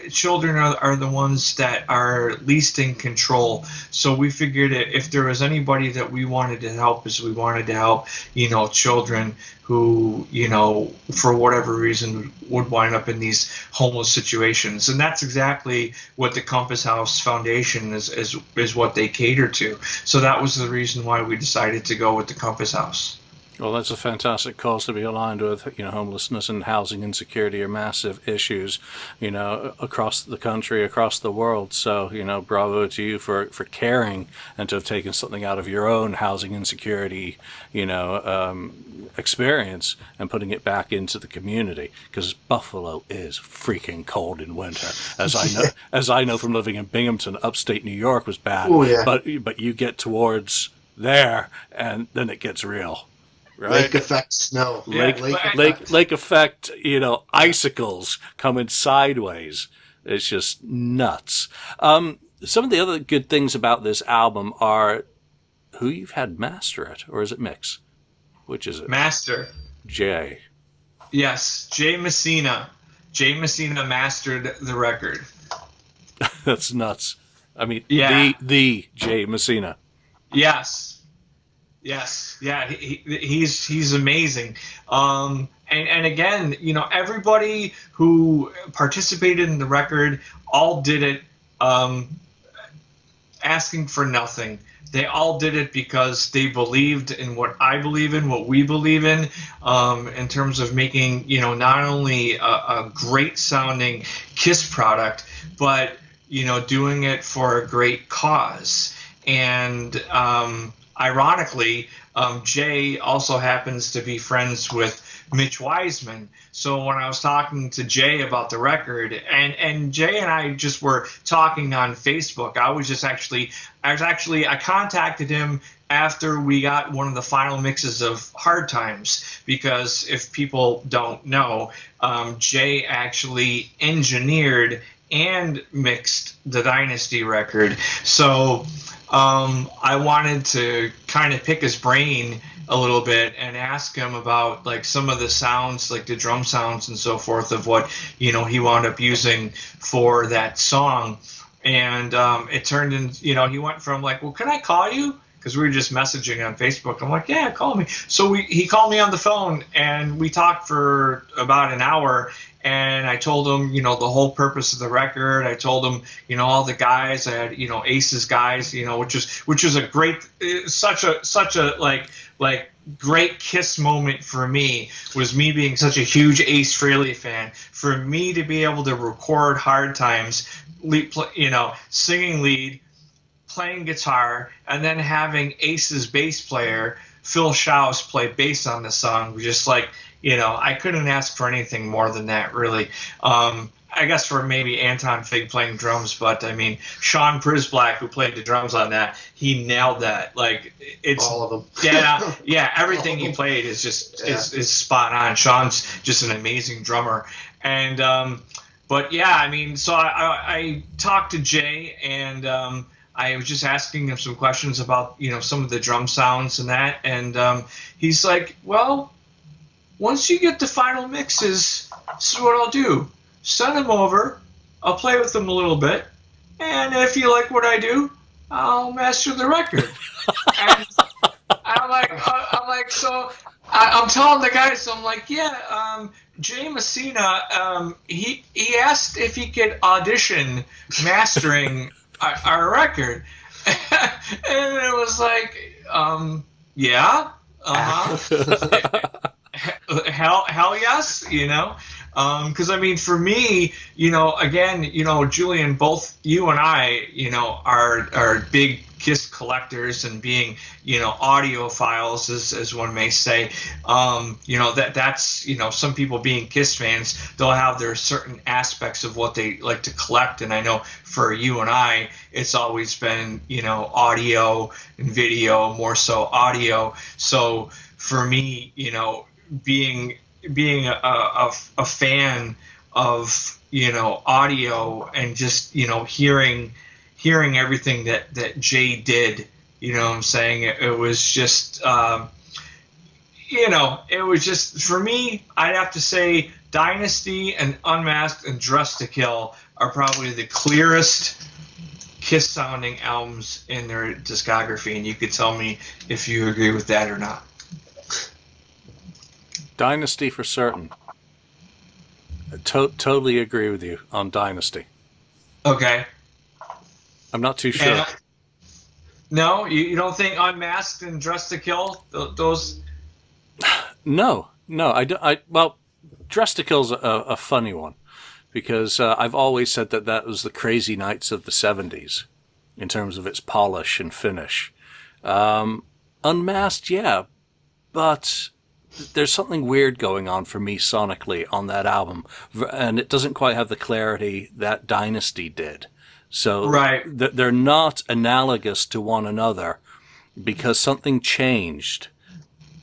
Speaker 2: children are the ones that are least in control. So we figured that if there was anybody that we wanted to help, is we wanted to help children who for whatever reason would wind up in these homeless situations. And that's exactly what the Compass House Foundation is what they cater to. So that was the reason why we decided to go with the Compass House.
Speaker 1: Well, that's a fantastic cause to be aligned with. Homelessness and housing insecurity are massive issues, across the country, across the world. So, bravo to you for caring and to have taken something out of your own housing insecurity, experience and putting it back into the community. Because Buffalo is freaking cold in winter, as I know from living in Binghamton. Upstate New York was bad,
Speaker 3: Oh, yeah.
Speaker 1: but you get towards there and then it gets real. Right?
Speaker 3: Lake effect snow.
Speaker 1: Lake effect, icicles coming sideways. It's just nuts. Some of the other good things about this album are who you've had master it, or is it mix? Which is it?
Speaker 2: Master.
Speaker 1: Jay.
Speaker 2: Yes, Jay Messina. Jay Messina mastered the record.
Speaker 1: That's nuts. I mean,
Speaker 2: yeah.
Speaker 1: the Jay Messina.
Speaker 2: Yes. Yes, yeah, he's amazing, and again, everybody who participated in the record all did it asking for nothing. They all did it because they believed in what I believe in, what we believe in terms of making not only a great sounding Kiss product, but doing it for a great cause. And ironically, Jay also happens to be friends with Mitch Wiseman. So when I was talking to Jay about the record, and Jay and I just were talking on Facebook, I contacted him after we got one of the final mixes of Hard Times, because if people don't know, Jay actually engineered and mixed the Dynasty record. So I wanted to kind of pick his brain a little bit and ask him about like some of the sounds, like the drum sounds and so forth, of what he wound up using for that song. And it turned in, he went from like, well, can I call you? Because we were just messaging on Facebook. I'm like, yeah, call me. So he called me on the phone and we talked for about an hour. And I told him, the whole purpose of the record. I told him, all the guys. I had, Ace's guys, which was a great, such a like great Kiss moment for me, was me being such a huge Ace Frehley fan. For me to be able to record Hard Times, singing lead, playing guitar, and then having Ace's bass player Phil Schaus play bass on the song was just like. I couldn't ask for anything more than that, really. I guess for maybe Anton Fig playing drums, but I mean, Sean Prisblack, who played the drums on that, he nailed that. Like, it's
Speaker 3: all of them.
Speaker 2: Yeah, everything he played is just is spot on. Sean's just an amazing drummer, and but yeah, I mean, so I talked to Jay, and I was just asking him some questions about some of the drum sounds and that, and he's like, well. Once you get the final mixes, this is what I'll do. Send them over. I'll play with them a little bit. And if you like what I do, I'll master the record. And I'm like, so I'm telling the guys, I'm like, yeah, Jay Messina, he asked if he could audition mastering our record. And it was like, yeah, hell yes, because I mean, for me, again, Julian, both you and I, are big Kiss collectors, and being, audiophiles, as one may say, that's some people being Kiss fans, they'll have their certain aspects of what they like to collect, and I know for you and I, it's always been, audio and video, more so audio. So for me, being a fan of audio, and just hearing everything that Jay did, what I'm saying, it was just it was just, for me, I'd have to say Dynasty and Unmasked and Dressed to Kill are probably the clearest Kiss sounding albums in their discography, and you could tell me if you agree with that or not.
Speaker 1: Dynasty for certain. Totally agree with you on Dynasty.
Speaker 2: Okay.
Speaker 1: I'm not too sure.
Speaker 2: No, you don't think Unmasked and Dressed to Kill, those?
Speaker 1: No, I don't. Well, Dress to Kill's a funny one because I've always said that was the Crazy Nights of the '70s in terms of its polish and finish. Unmasked, yeah, but there's something weird going on for me sonically on that album, and it doesn't quite have the clarity that Dynasty did. So
Speaker 2: Right.
Speaker 1: they're not analogous to one another because something changed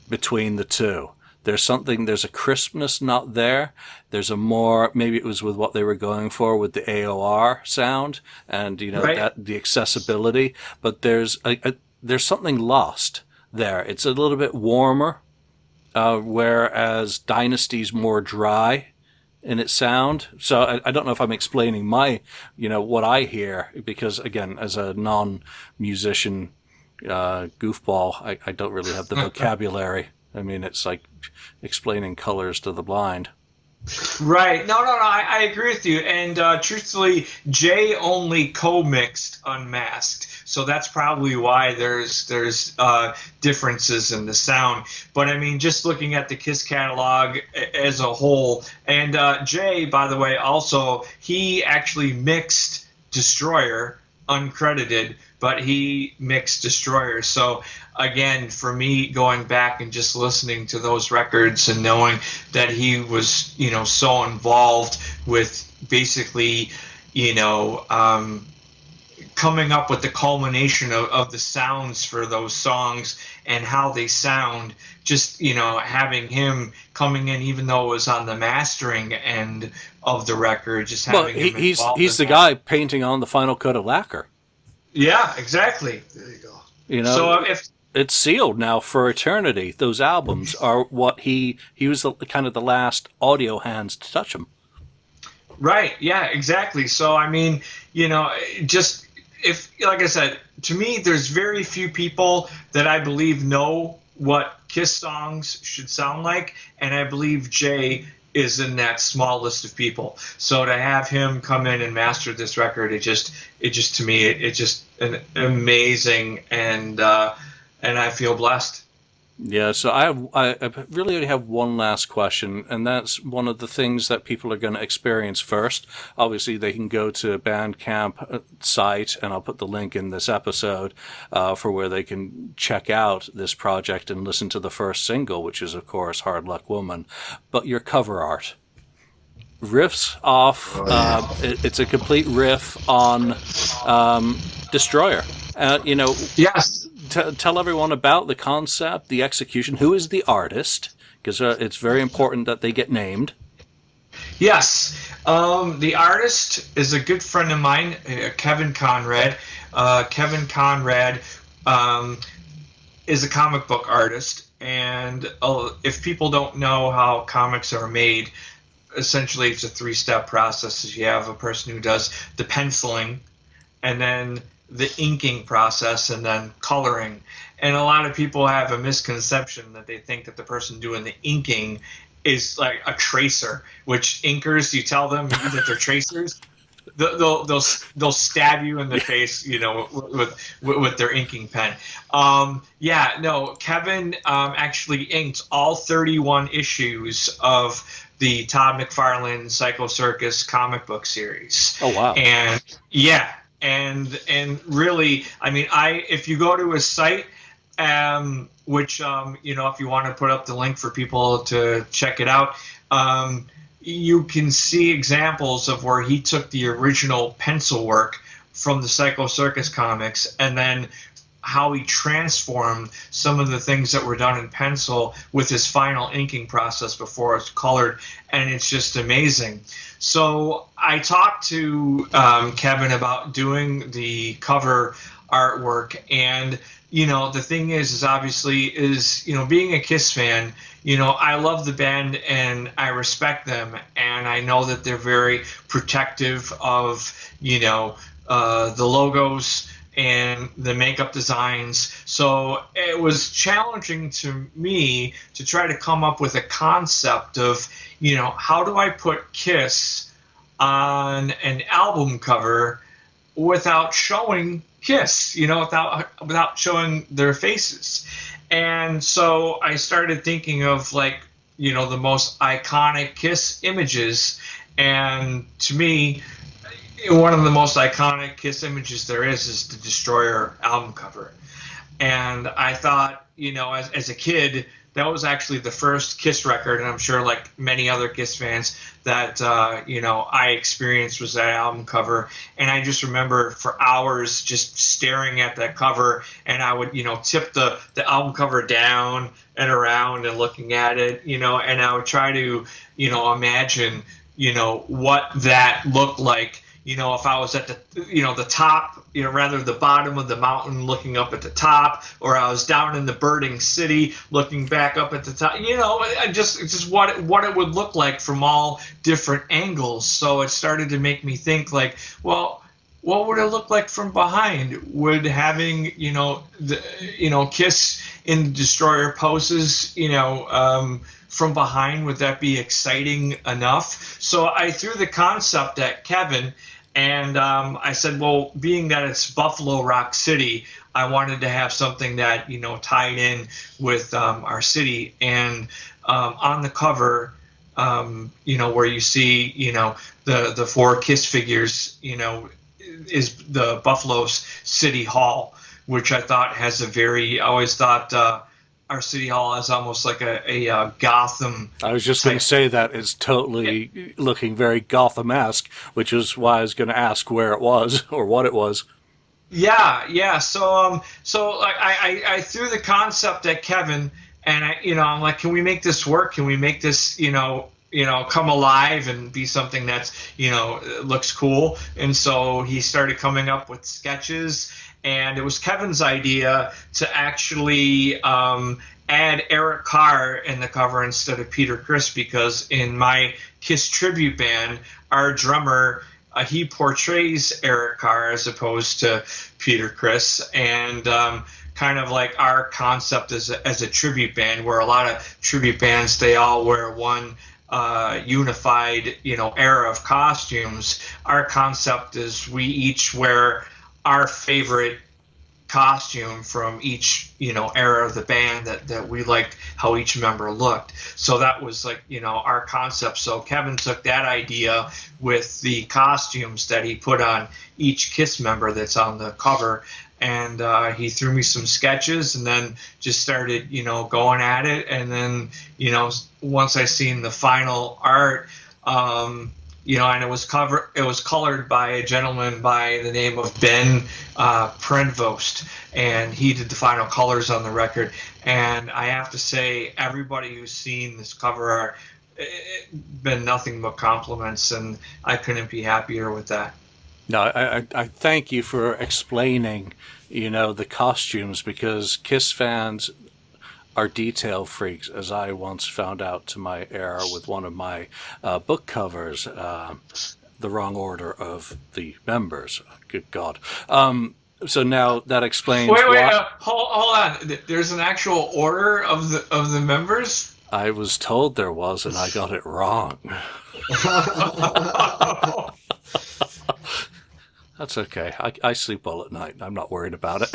Speaker 1: between the two. There's a crispness not there. There's a more, maybe it was with what they were going for with the AOR sound and,
Speaker 2: Right.
Speaker 1: that the accessibility, but there's something lost there. It's a little bit warmer, whereas Dynasty's more dry in its sound. So I don't know if I'm explaining what I hear, because again, as a non-musician, goofball, I don't really have the vocabulary. I mean, it's like explaining colors to the blind.
Speaker 2: Right. No, I agree with you. And truthfully, Jay only co-mixed Unmasked, so that's probably why there's differences in the sound. But I mean, just looking at the Kiss catalog as a whole, and Jay, by the way, also he actually mixed Destroyer, uncredited, but he mixed Destroyer. So again, for me, going back and just listening to those records and knowing that he was, so involved with basically, coming up with the culmination of the sounds for those songs and how they sound, just, having him coming in, even though it was on the mastering end of the record, just having him involved
Speaker 1: he's the guy painting on the final coat of lacquer.
Speaker 2: Yeah, exactly.
Speaker 3: There you go.
Speaker 2: So if
Speaker 1: it's sealed now for eternity. Those albums are what he was kind of the last audio hands to touch them.
Speaker 2: Right. Yeah, exactly. So, I mean, just like I said, to me, there's very few people that I believe know what Kiss songs should sound like. And I believe Jay is in that small list of people. So to have him come in and master this record, it just to me, it's just an amazing, and I feel blessed.
Speaker 1: Yeah, so I really only have one last question, and that's one of the things that people are going to experience first. Obviously, they can go to Bandcamp site, and I'll put the link in this episode for where they can check out this project and listen to the first single, which is, of course, Hard Luck Woman. But your cover art. Riffs off, it's a complete riff on Destroyer.
Speaker 2: Yes.
Speaker 1: Tell everyone about the concept, the execution. Who is the artist? Because it's very important that they get named.
Speaker 2: Yes. The artist is a good friend of mine, Kevin Conrad. Kevin Conrad is a comic book artist. And if people don't know how comics are made, essentially it's a 3-step process. You have a person who does the penciling, and then the inking process, and then coloring. And a lot of people have a misconception that they think that the person doing the inking is like a tracer, which inkers, you tell them that they're tracers, they'll stab you in the face, with their inking pen. Kevin actually inked all 31 issues of the Todd McFarlane Psycho Circus comic book series.
Speaker 1: Oh wow.
Speaker 2: And yeah. And really, I mean, if you go to his site, which if you want to put up the link for people to check it out, you can see examples of where he took the original pencil work from the Psycho Circus comics, and then how he transformed some of the things that were done in pencil with his final inking process before it's colored, and it's just amazing. So I talked to Kevin about doing the cover artwork, and the thing is obviously being a Kiss fan, I love the band and I respect them, and I know that they're very protective of the logos and the makeup designs. So it was challenging to me to try to come up with a concept of, how do I put Kiss on an album cover without showing Kiss, without showing their faces. And so I started thinking of like, the most iconic Kiss images. And to me, one of the most iconic Kiss images there is the Destroyer album cover. And I thought, as a kid, that was actually the first Kiss record, and I'm sure, like many other Kiss fans, that I experienced was that album cover. And I just remember for hours just staring at that cover, and I would, tip the album cover down and around and looking at it, and I would try to, imagine, what that looked like. If I was at the top, rather the bottom of the mountain looking up at the top, or I was down in the burning city looking back up at the top, just what it would look like from all different angles. So it started to make me think like, well, what would it look like from behind? Would having, Kiss in the Destroyer poses, from behind, would that be exciting enough? So I threw the concept at Kevin, and I said, well, being that it's Buffalo Rock City, I wanted to have something that, tied in with our city. And on the cover, where you see, the 4 Kiss figures, is the Buffalo's City Hall, which I thought has I always thought our City Hall is almost like a Gotham.
Speaker 1: I was just going to say that it's totally looking very Gotham-esque, which is why I was going to ask where it was or what it was.
Speaker 2: Yeah. So I threw the concept at Kevin, and I'm like, can we make this work? Can we make this, come alive and be something that's, looks cool? And so he started coming up with sketches. And it was Kevin's idea to actually add Eric Carr in the cover instead of Peter Criss, because in my Kiss tribute band, our drummer, he portrays Eric Carr as opposed to Peter Criss. And kind of like our concept as a tribute band, where a lot of tribute bands, they all wear one unified, era of costumes. Our concept is we each wear our favorite costume from each era of the band that we liked how each member looked. So that was like our concept. So Kevin took that idea with the costumes that he put on each Kiss member that's on the cover, and he threw me some sketches, and then just started going at it. And then once I seen the final art, and it was colored by a gentleman by the name of Ben Prenvost, and he did the final colors on the record. And I have to say, everybody who's seen this cover art, been nothing but compliments, and I couldn't be happier with that.
Speaker 1: No, I thank you for explaining, the costumes, because Kiss fans are detail freaks, as I once found out to my error with one of my book covers, the wrong order of the members. Good God. So now that explains
Speaker 2: wait,
Speaker 1: why.
Speaker 2: Hold on. There's an actual order of the members?
Speaker 1: I was told there was, and I got it wrong. That's okay. I sleep well at night. I'm not worried about it.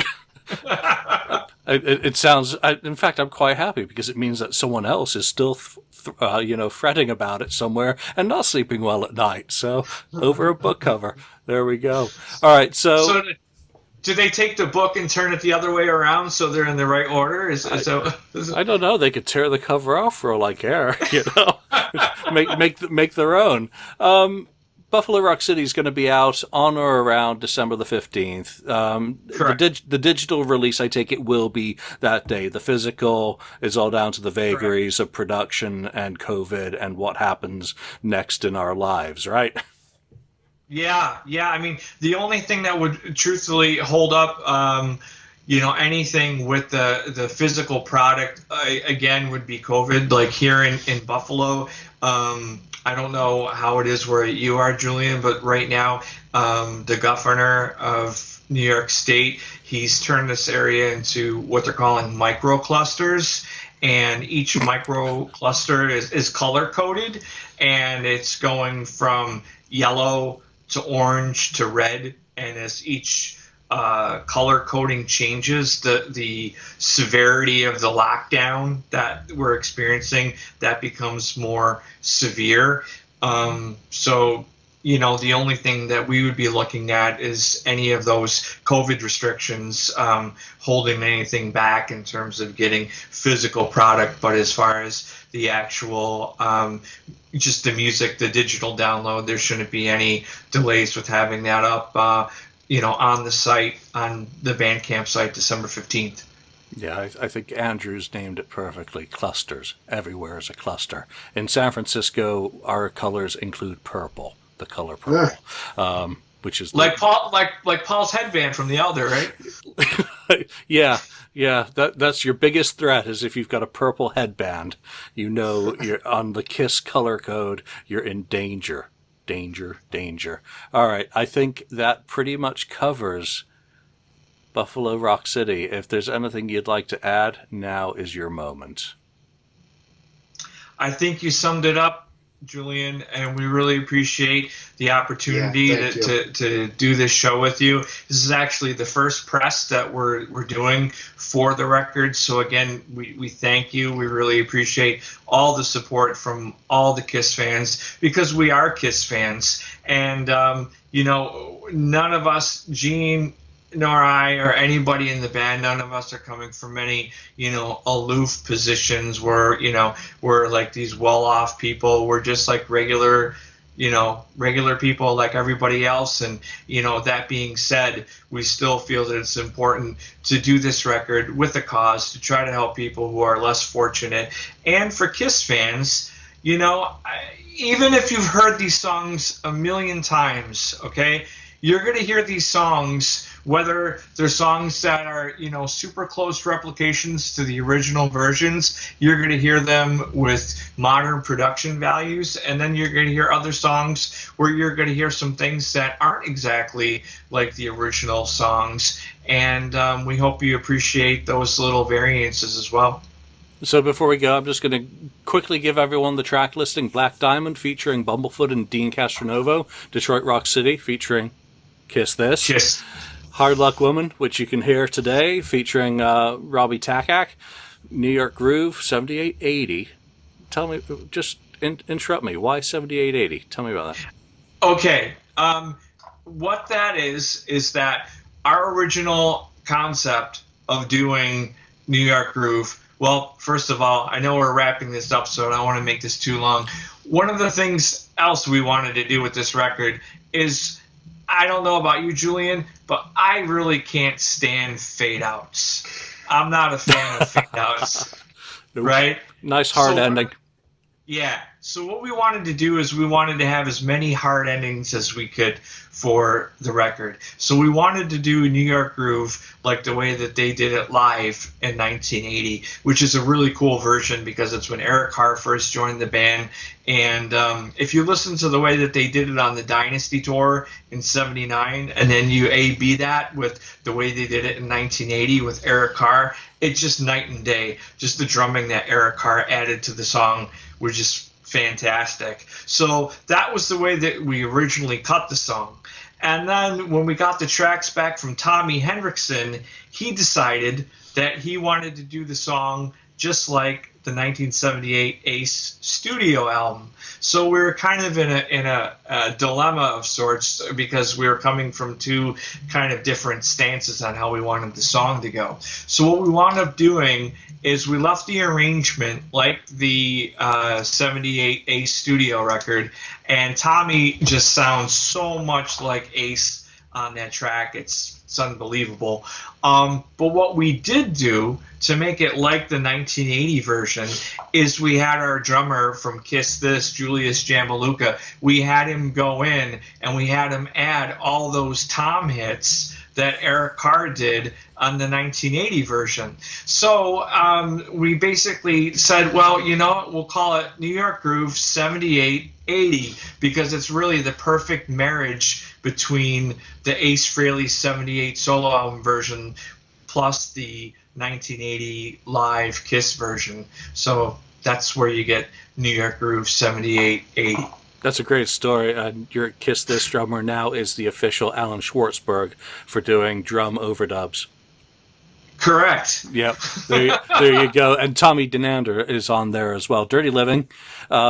Speaker 1: It sounds. In fact, I'm quite happy, because it means that someone else is still, fretting about it somewhere and not sleeping well at night. So over a book cover, there we go. All right. So
Speaker 2: do they take the book and turn it the other way around so they're in the right order?
Speaker 1: I don't know. They could tear the cover off for all I care. Make their own. Buffalo Rock City is going to be out on or around December the 15th.
Speaker 2: Correct.
Speaker 1: The digital release, I take it, will be that day. The physical is all down to the vagaries of production and COVID and what happens next in our lives, right?
Speaker 2: Yeah. I mean, the only thing that would truthfully hold up, anything with the physical product, again, would be COVID. Like here in Buffalo, I don't know how it is where you are, Julian, but right now, the governor of New York State, he's turned this area into what they're calling micro clusters, and each micro cluster is color coded, and it's going from yellow to orange to red, and as each color coding changes, the severity of the lockdown that we're experiencing, that becomes more severe. So, the only thing that we would be looking at is any of those COVID restrictions holding anything back in terms of getting physical product. But as far as the actual, just the music, the digital download, there shouldn't be any delays with having that up, on the site, on the Bandcamp site, December 15th.
Speaker 1: Yeah, I think Andrew's named it perfectly. Clusters. Everywhere is a cluster. In San Francisco, our colors include purple, the color purple, which is
Speaker 2: like Paul's headband from The Elder, right?
Speaker 1: Yeah. That's your biggest threat, is if you've got a purple headband, you're on the KISS color code, you're in danger. Danger. All right, I think that pretty much covers Buffalo Rock City. If there's anything you'd like to add, now is your moment.
Speaker 2: I think you summed it up, Julian, and we really appreciate the opportunity to do this show with you. This is actually the first press that we're doing for the record. So again, we thank you. We really appreciate all the support from all the KISS fans, because we are KISS fans. And, none of us, Gene nor I or anybody in the band, none of us are coming from any, aloof positions where, we're like these well-off people. We're just like regular people like everybody else. And, that being said, we still feel that it's important to do this record with a cause, to try to help people who are less fortunate. And for KISS fans, even if you've heard these songs a million times, okay, you're going to hear these songs, whether they're songs that are, super close replications to the original versions. You're going to hear them with modern production values, and then you're going to hear other songs where you're going to hear some things that aren't exactly like the original songs. And we hope you appreciate those little variances as well.
Speaker 1: So before we go, I'm just going to quickly give everyone the track listing. Black Diamond featuring Bumblefoot and Dean Castronovo. Detroit Rock City featuring Kiss This.
Speaker 2: Kiss.
Speaker 1: Hard Luck Woman, which you can hear today, featuring Robbie Takak. New York Groove, 7880. Tell me, just interrupt me. Why 7880? Tell me about that.
Speaker 2: Okay. What that is that our original concept of doing New York Groove, well, first of all, I know we're wrapping this up, so I don't want to make this too long. One of the things else we wanted to do with this record is, I don't know about you, Julian, but I really can't stand fade outs. I'm not a fan of fade outs.
Speaker 1: Nope.
Speaker 2: Right?
Speaker 1: Nice hard ending.
Speaker 2: Yeah. So what we wanted to do is we wanted to have as many hard endings as we could for the record. So we wanted to do New York Groove like the way that they did it live in 1980, which is a really cool version because it's when Eric Carr first joined the band. And if you listen to the way that they did it on the Dynasty tour in 79, and then you A/B that with the way they did it in 1980 with Eric Carr, it's just night and day. Just the drumming that Eric Carr added to the song was just fantastic. So that was the way that we originally cut the song. And then when we got the tracks back from Tommy Hendrickson, he decided that he wanted to do the song just like the 1978 Ace studio album. So we were kind of in a dilemma of sorts because we were coming from two kind of different stances on how we wanted the song to go. So what we wound up doing is we left the arrangement like the 78 Ace studio record, and Tommy just sounds so much like Ace on that track. It's unbelievable. But what we did do to make it like the 1980 version is we had our drummer from Kiss This, Julius Jambaluka, we had him go in and we had him add all those tom hits that Eric Carr did on the 1980 version. So we basically said, well, you know what, we'll call it New York Groove 7880 because it's really the perfect marriage between the Ace Frehley 78 solo album version plus the 1980 live Kiss version. So that's where you get New York Groove 7880.
Speaker 1: That's a great story. Your Kiss This drummer now is the official Alan Schwartzberg for doing drum overdubs.
Speaker 2: Correct.
Speaker 1: Yep, there you go. And Tommy Denander is on there as well. Dirty Living,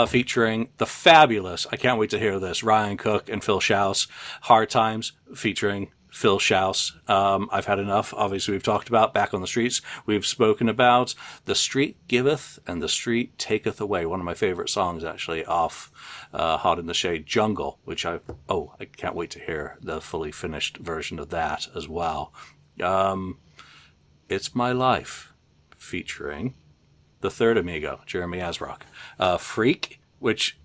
Speaker 1: featuring the fabulous, I can't wait to hear this, Ryan Cook and Phil Schaus. Hard Times, featuring Phil Schaus. I've Had Enough, obviously we've talked about. Back on the Streets, we've spoken about. The Street Giveth and the Street Taketh Away, one of my favorite songs actually off Hot in the Shade. Jungle, which I can't wait to hear the fully finished version of that as well. It's My Life, featuring the third amigo, Jeremy Asrock. Freak, which,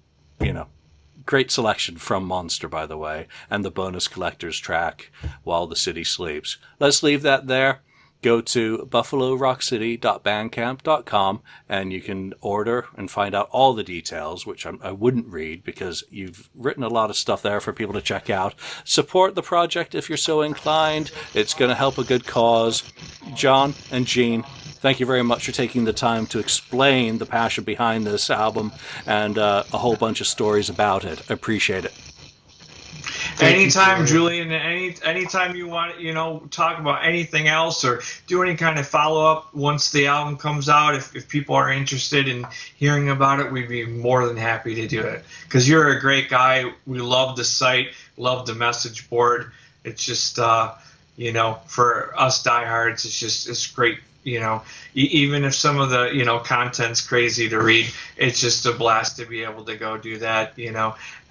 Speaker 1: great selection from Monster, by the way, and the bonus collector's track, While the City Sleeps. Let's leave that there. Go to buffalorockcity.bandcamp.com and you can order and find out all the details, which I wouldn't read because you've written a lot of stuff there for people to check out. Support the project if you're so inclined. It's going to help a good cause. John and Gene, thank you very much for taking the time to explain the passion behind this album and a whole bunch of stories about it. I appreciate it.
Speaker 2: Anytime, Julian. Anytime you want, talk about anything else or do any kind of follow up once the album comes out. If people are interested in hearing about it, we'd be more than happy to do it. Because you're a great guy. We love the site, love the message board. It's just, for us diehards, it's great. Even if some of the content's crazy to read, it's just a blast to be able to go do that.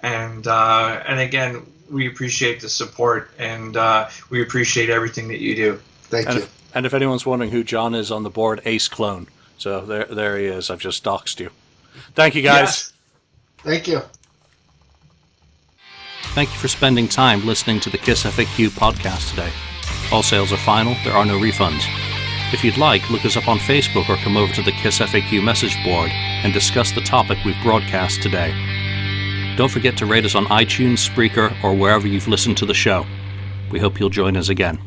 Speaker 2: And again, we appreciate the support, and we appreciate everything that you do.
Speaker 3: Thank you.
Speaker 1: And if anyone's wondering who John is on the board, Ace Clone. So there he is. I've just doxed you. Thank you, guys.
Speaker 3: Yes. Thank you.
Speaker 1: Thank you for spending time listening to the KissFAQ podcast today. All sales are final. There are no refunds. If you'd like, look us up on Facebook or come over to the KissFAQ message board and discuss the topic we've broadcast today. Don't forget to rate us on iTunes, Spreaker, or wherever you've listened to the show. We hope you'll join us again.